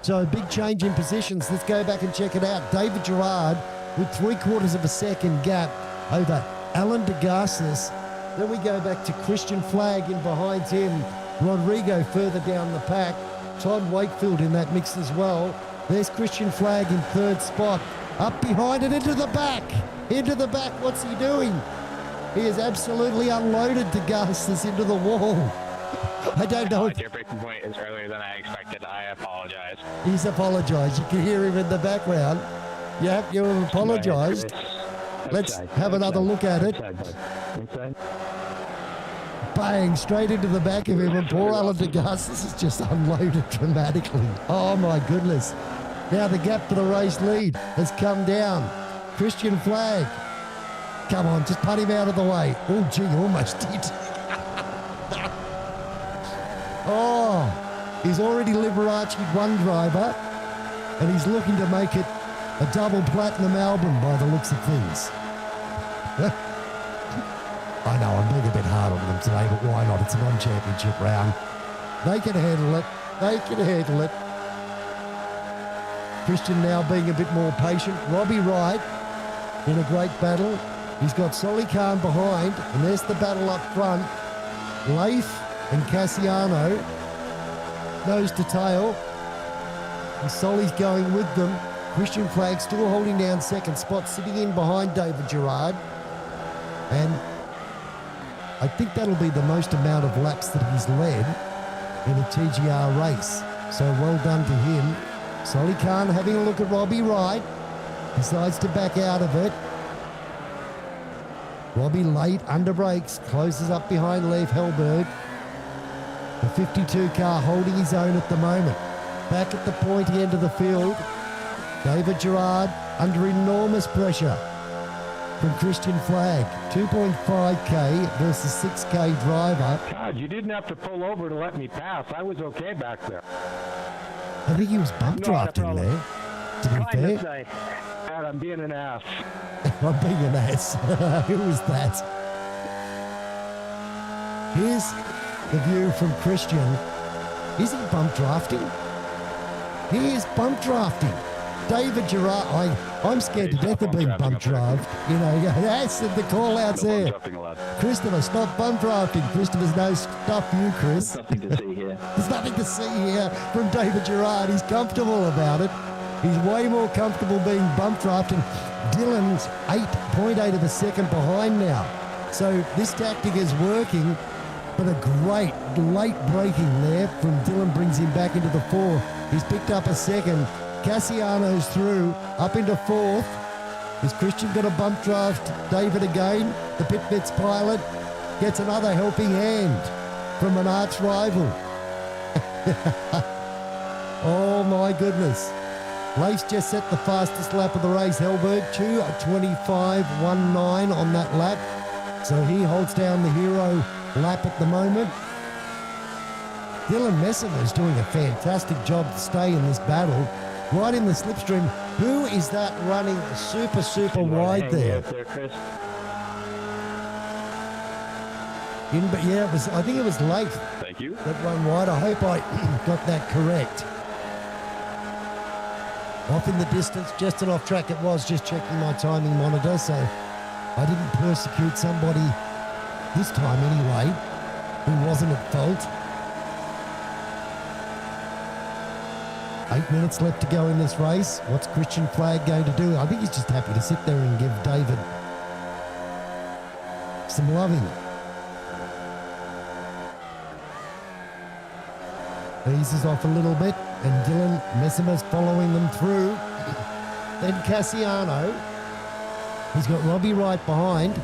So a big change in positions. Let's go back and check it out. David Gerard with 3/4 of a second gap over Alan DeGarcis. Then we go back to Christian Flag in behind him. Rodrigo further down the pack. Todd Wakefield in that mix as well. There's Christian Flag in third spot. Up behind it, into the back. Into the back, what's he doing? He has absolutely unloaded DeGarcis into the wall. I don't know. Your breaking point is earlier than I expected. I apologize. He's apologised. You can hear him in the background. Yep, you have apologised. Let's have another look at it. Bang, straight into the back of him, and poor Alan DeGarcis has just unloaded dramatically. Oh my goodness. Now the gap for the race lead has come down. Christian Flag. Come on, just putt him out of the way. Oh, gee, almost did. Oh, he's already Liberace'd one driver, and he's looking to make it a double platinum album by the looks of things. I know, I'm being a bit hard on them today, but why not? It's a non-championship round. They can handle it. They can handle it. Christian now being a bit more patient. Robbie Wright in a great battle. He's got Solly Khan behind, and there's the battle up front. Leif and Cassiano, nose to tail. And Solly's going with them. Christian Flag still holding down second spot, sitting in behind David Gerard. And I think that'll be the most amount of laps that he's led in a TGR race. So well done to him. Solly Khan having a look at Robbie Wright. Decides to back out of it. Robbie late, under brakes, closes up behind Leif Hellberg. The 52 car holding his own at the moment. Back at the pointy end of the field. David Gerard under enormous pressure from Christian Flag. 2.5k versus 6k driver. God, you didn't have to pull over to let me pass. I was okay back there. I think he was bump drafting there, to be fair. God, I'm being an ass. I'm being an ass. Who was that? Here's the view from Christian. Is he bump drafting? He is bump drafting. David Gerard, I'm scared to death of being bump draft. You know, that's the call outs there. Christopher, stop bump drafting. Christopher's no stuff you, Chris. Nothing to see here. There's nothing to see here from David Gerard. He's comfortable about it. He's way more comfortable being bump drafted. Dylan's 8.8 of a second behind now. So this tactic is working, but a great late braking there from Dylan brings him back into the 4. He's picked up a second. Cassiano's through, up into 4th. Is Christian going to bump draft David again? The Pitbits pilot gets another helping hand from an arch rival. Oh my goodness. Leif's just set the fastest lap of the race. Hellberg, 2:25.19 on that lap. So he holds down the hero lap at the moment. Dylan Messimer is doing a fantastic job to stay in this battle. Right in the slipstream. Who is that running super wide there? Yeah, I think it was Leif. Thank you. That run wide. I hope I got that correct. Off in the distance, just an off track it was, just checking my timing monitor, so I didn't persecute somebody this time anyway, who wasn't at fault. 8 minutes left to go in this race. What's Christian Flagg going to do? I think he's just happy to sit there and give David some loving. Eases off a little bit, and Dylan Messimer's following them through. Then Cassiano, he's got Robbie right behind,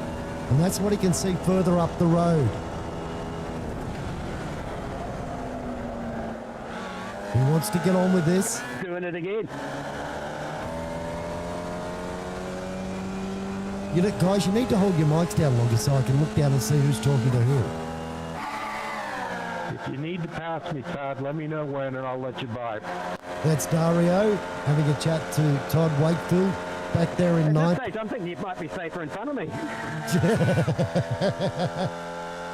and that's what he can see further up the road. He wants to get on with this. Doing it again. Guys, you need to hold your mics down longer so I can look down and see who's talking to who. If you need to pass me, Todd, let me know when and I'll let you by. That's Dario having a chat to Todd Wakefield back there in ninth. Say something, you might be safer in front of me.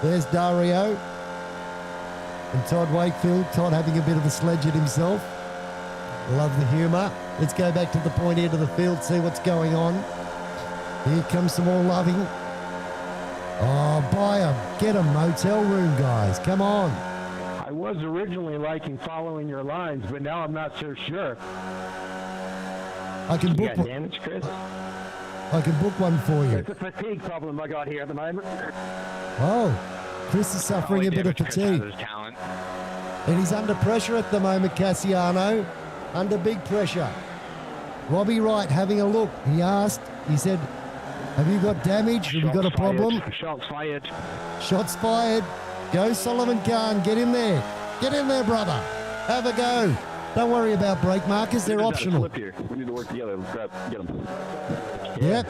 There's Dario and Todd Wakefield. Todd having a bit of a sledge at himself. Love the humour. Let's go back to the point end of the field, see what's going on. Here comes some more loving. Oh, get a motel room, guys. Come on. I was originally liking following your lines, but now I'm not so sure. I can book one. Damage, Chris? I can book one for you. It's a fatigue problem I got here at the moment. Oh, Chris is suffering a bit of fatigue. And he's under pressure at the moment, Cassiano. Under big pressure. Robbie Wright having a look. He asked, he said, have you got damage? Have you got a problem? Shots fired. Shots fired. Go Solomon Khan. Get in there. Get in there, brother. Have a go. Don't worry about brake markers. They're optional. Here. We need to work together. Let's get them. Yep.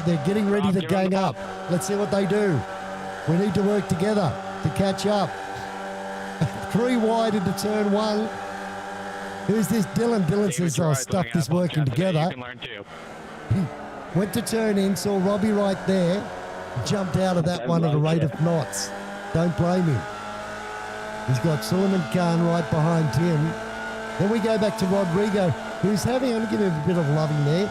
They're getting ready to gang up. Let's see what they do. We need to work together to catch up. 3 wide into turn 1. Who's this? Dylan. Dylan says, I'll stuff this working together. Went to turn in, saw Robbie right there, jumped out of that one at a rate of knots. Don't blame him. He's got Suleiman Khan right behind him. Then we go back to Rodrigo, who's having, I'm going to give him a bit of loving there.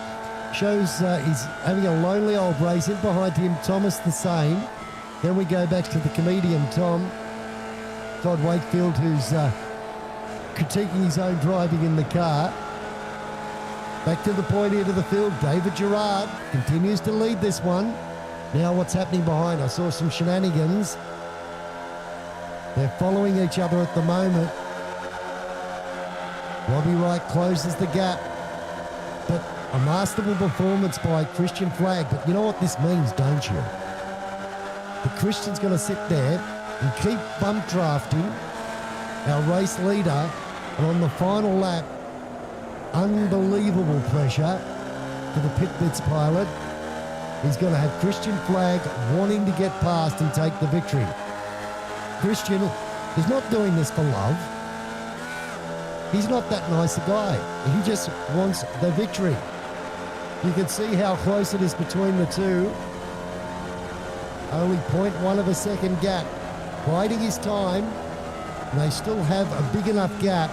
Shows he's having a lonely old race. In behind him, Thomas the same. Then we go back to the comedian Todd Wakefield, who's critiquing his own driving in the car. Back to the point end of the field, David Gerard continues to lead this one. Now what's happening behind? I saw some shenanigans. They're following each other at the moment. Robbie Wright closes the gap. But a masterful performance by Christian Flagg. But you know what this means, don't you? The Christian's going to sit there and keep bump drafting our race leader. And on the final lap, unbelievable pressure for the Pitbits pilot. He's going to have Christian Flagg wanting to get past and take the victory. Christian is not doing this for love. He's not that nice a guy. He just wants the victory. You can see how close it is between the two. Only 0.1 of a second gap. Biding his time. And they still have a big enough gap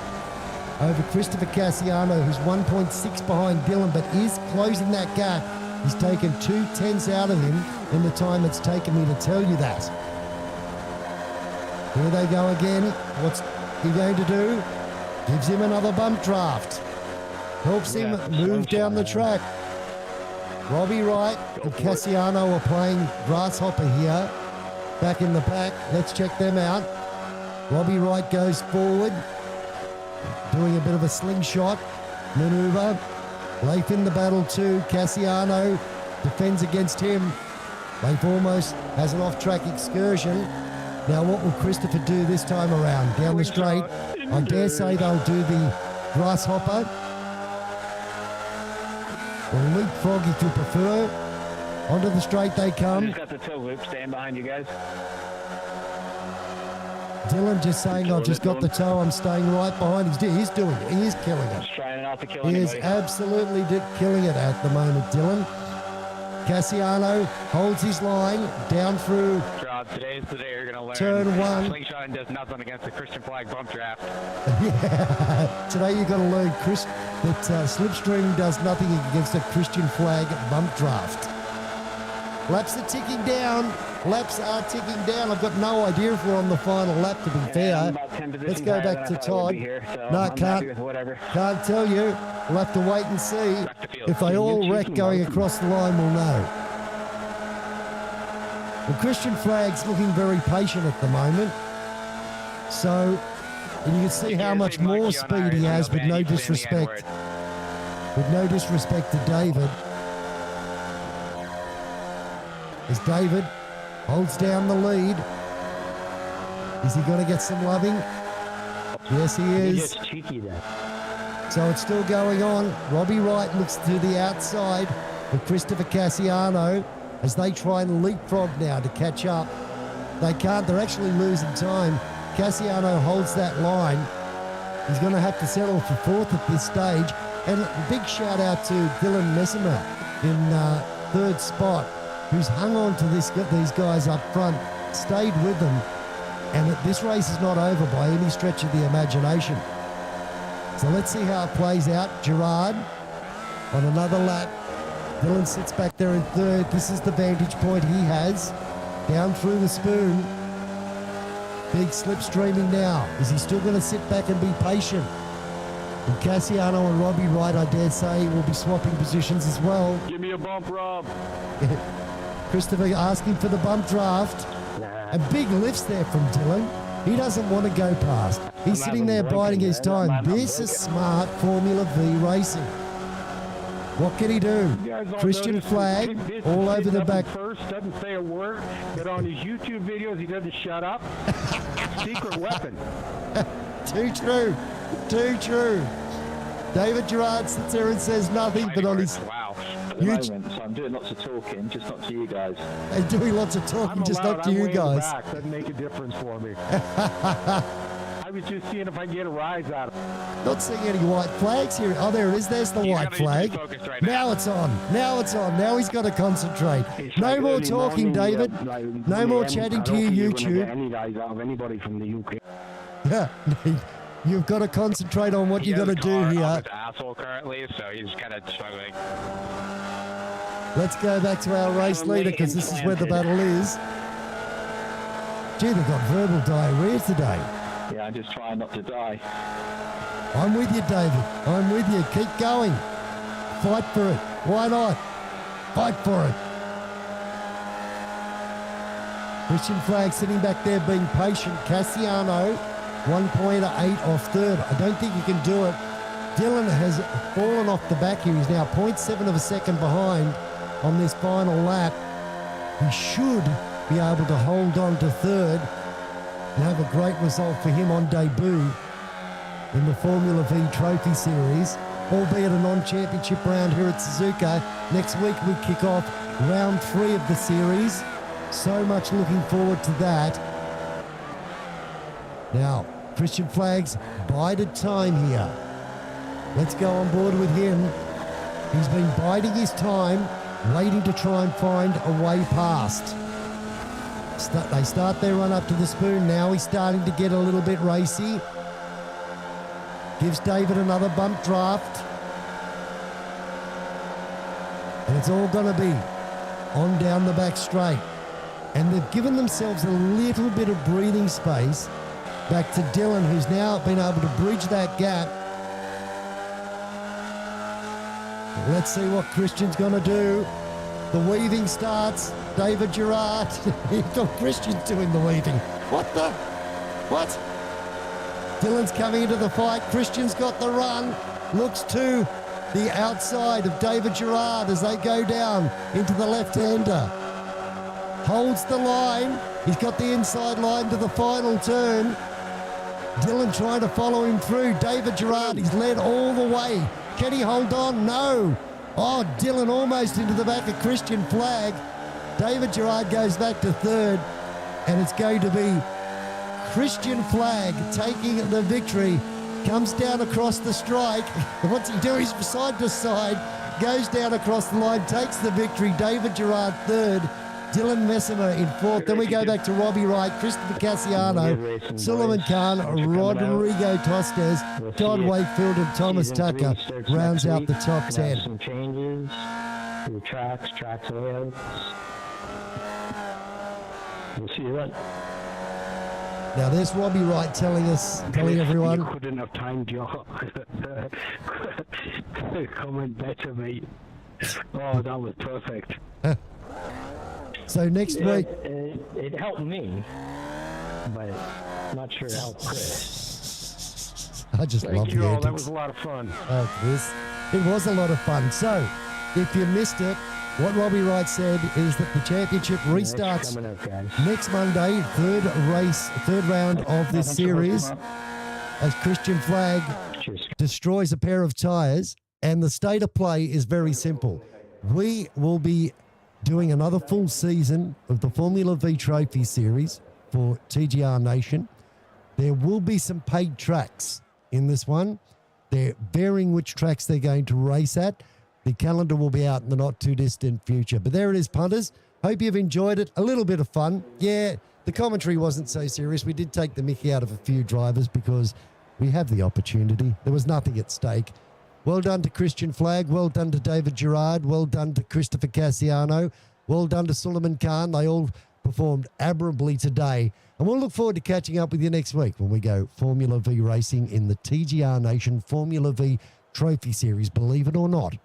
over Christopher Cassiano, who's 1.6 behind Dylan, but is closing that gap. He's taken 2/10 out of him in the time it's taken me to tell you that. Here they go again. What's he going to do? Gives him another bump draft. helps him move down the track. Robbie Wright and Cassiano are playing grasshopper here, back in the back. Let's check them out. Robbie Wright goes forward, doing a bit of a slingshot maneuver. Leif in the battle too. Cassiano defends against him. Leif almost has an off-track excursion. Now what will Christopher do this time around? Down the straight. I dare say they'll do the grasshopper. Or leapfrog if you prefer. Onto the straight they come. Just got the toe loop, stand behind you guys. Dylan just saying, I've just got the toe, I'm staying right behind. He's doing it. He is killing it. Just trying not to kill He anybody. is absolutely killing it at the moment, Dylan. Cassiano holds his line down through Gerard, today's the day you're going to learn. turn one. Slingshot does nothing against the Christian flag bump draft. Yeah. Today you've got to learn that slipstream does nothing against a Christian flag bump draft. Laps are ticking down. Laps are ticking down. I've got no idea if we're on the final lap, to be fair. Let's go back to Todd. No, can't tell you. We'll have to wait and see. If they all wreck going across the line, we'll know. Well, Christian Flag's looking very patient at the moment. So, and you can see how much more speed he has, with no disrespect. With no disrect to David. As David holds down the lead. Is he going to get some loving? Yes, he is. Cheeky then. So it's still going on. Robbie Wright looks to the outside of Christopher Cassiano as they try and leapfrog now to catch up. They can't. They're actually losing time. Cassiano holds that line. He's going to have to settle for fourth at this stage. And a big shout out to Dylan Messimer in third spot, who's hung on to these guys up front, stayed with them, and this race is not over by any stretch of the imagination. So let's see how it plays out. Gerard on another lap. Dylan sits back there in third. This is the vantage point he has. Down through the spoon. Big slipstreaming now. Is he still going to sit back and be patient? And Cassiano and Robbie Wright, I dare say, will be swapping positions as well. Give me a bump, Rob. Christopher asking for the bump draft. And big lifts there from Dylan. He doesn't want to go past. He's sitting there biding his time. This is smart Formula V racing. What can he do? Christian Flag all over the back. First doesn't say a word, but on his YouTube videos he doesn't shut up. Secret weapon. Too true. Too true. David Gerard sits there and says nothing, but on his... Wow. At the moment, so I'm doing lots of talking, just not to you guys. They're doing lots of talking, just not to you guys. Back. Doesn't make a difference for me. I was just seeing if I can get a rise out of it. Not seeing any white flags here. Oh, there it is. There's the white flag. Now it's on. Now it's on. Now he's got to concentrate. No more talking, David. No more chatting to your YouTube. Any rise out of anybody from the UK. Yeah. You've got to concentrate on what you've got to do here. Asshole currently, so he's kind of struggling. Let's go back to our race leader, because this is where the battle is. Gee, they've got verbal diarrhea today. Yeah, I'm just trying not to die. I'm with you, David. I'm with you. Keep going. Fight for it. Why not? Fight for it. Christian Flag sitting back there being patient. Cassiano, 1.8 off third. I don't think you can do it. Dylan has fallen off the back here. He's now 0.7 of a second behind on this final lap. He should be able to hold on to third and have a great result for him on debut in the Formula V Trophy Series, albeit a non-championship round here at Suzuka. Next week we kick off round 3 of the series. So much looking forward to that. Now, Christian Flag's bided time here. Let's go on board with him. He's been biding his time, waiting to try and find a way past. They start their run up to the spoon. Now he's starting to get a little bit racy. Gives David another bump draft. And it's all going to be on down the back straight. And they've given themselves a little bit of breathing space back to Dylan, who's now been able to bridge that gap. Let's see what Christian's going to do. The weaving starts. David Gerard. Christian's doing the weaving. What? Dylan's coming into the fight. Christian's got the run. Looks to the outside of David Gerard as they go down into the left-hander. Holds the line. He's got the inside line to the final turn. Dylan trying to follow him through. David Gerard, he's led all the way. Can he hold on? No. Oh, Dylan almost into the back of Christian Flag. David Gerard goes back to third, and it's going to be Christian Flag taking the victory. Comes down across the strike. What's he do? He's side to side. Goes down across the line, takes the victory. David Gerard third. Dylan Messimer in fourth. Then we go back to Robbie Wright, Christopher Cassiano, Suleiman Khan, Rodrigo Tostes, Todd Wakefield, and Thomas Tucker rounds out the top 10. Some changes, new tracks layouts. We'll see you then. Now there's Robbie Wright telling everyone. You couldn't have timed your comment better, mate. Oh, that was perfect. So next week... It helped me, but not sure it helped Chris. I just love Thank you the all. antics. That was a lot of fun. Oh, Chris. It was a lot of fun. So, if you missed it, what Robbie Wright said is that the championship restarts Coming up, guys. next Monday, third round of this series, as Christian Flag Cheers. destroys a pair of tyres. And the state of play is very simple. We will be doing another full season of the Formula V Trophy Series for TGR Nation. There will be some paid tracks in this one. They're varying which tracks they're going to race at. The calendar will be out in the not too distant future. But there it is, punters. Hope you've enjoyed it. A little bit of fun. Yeah, the commentary wasn't so serious. We did take the mickey out of a few drivers because we have the opportunity. There was nothing at stake. Well done to Christian Flag. Well done to David Gerard. Well done to Christopher Cassiano. Well done to Suleiman Khan. They all performed admirably today. And we'll look forward to catching up with you next week when we go Formula V racing in the TGR Nation Formula V Trophy Series, believe it or not,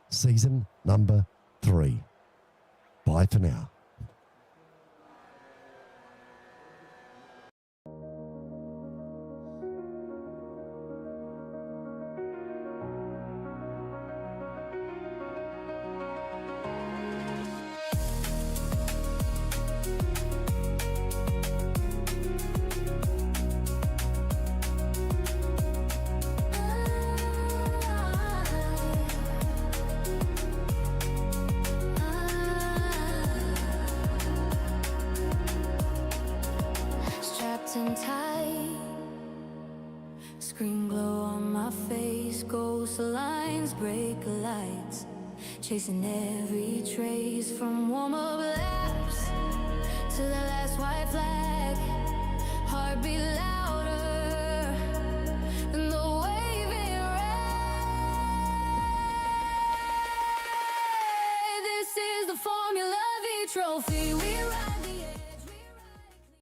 season number 3. Bye for now. Strapped and tight, screen glow on my face, ghost lines, break lights, chasing every trace from warm-up laps to the last white flag, heartbeat louder than the waving red. This is the Formula V trophy we ride.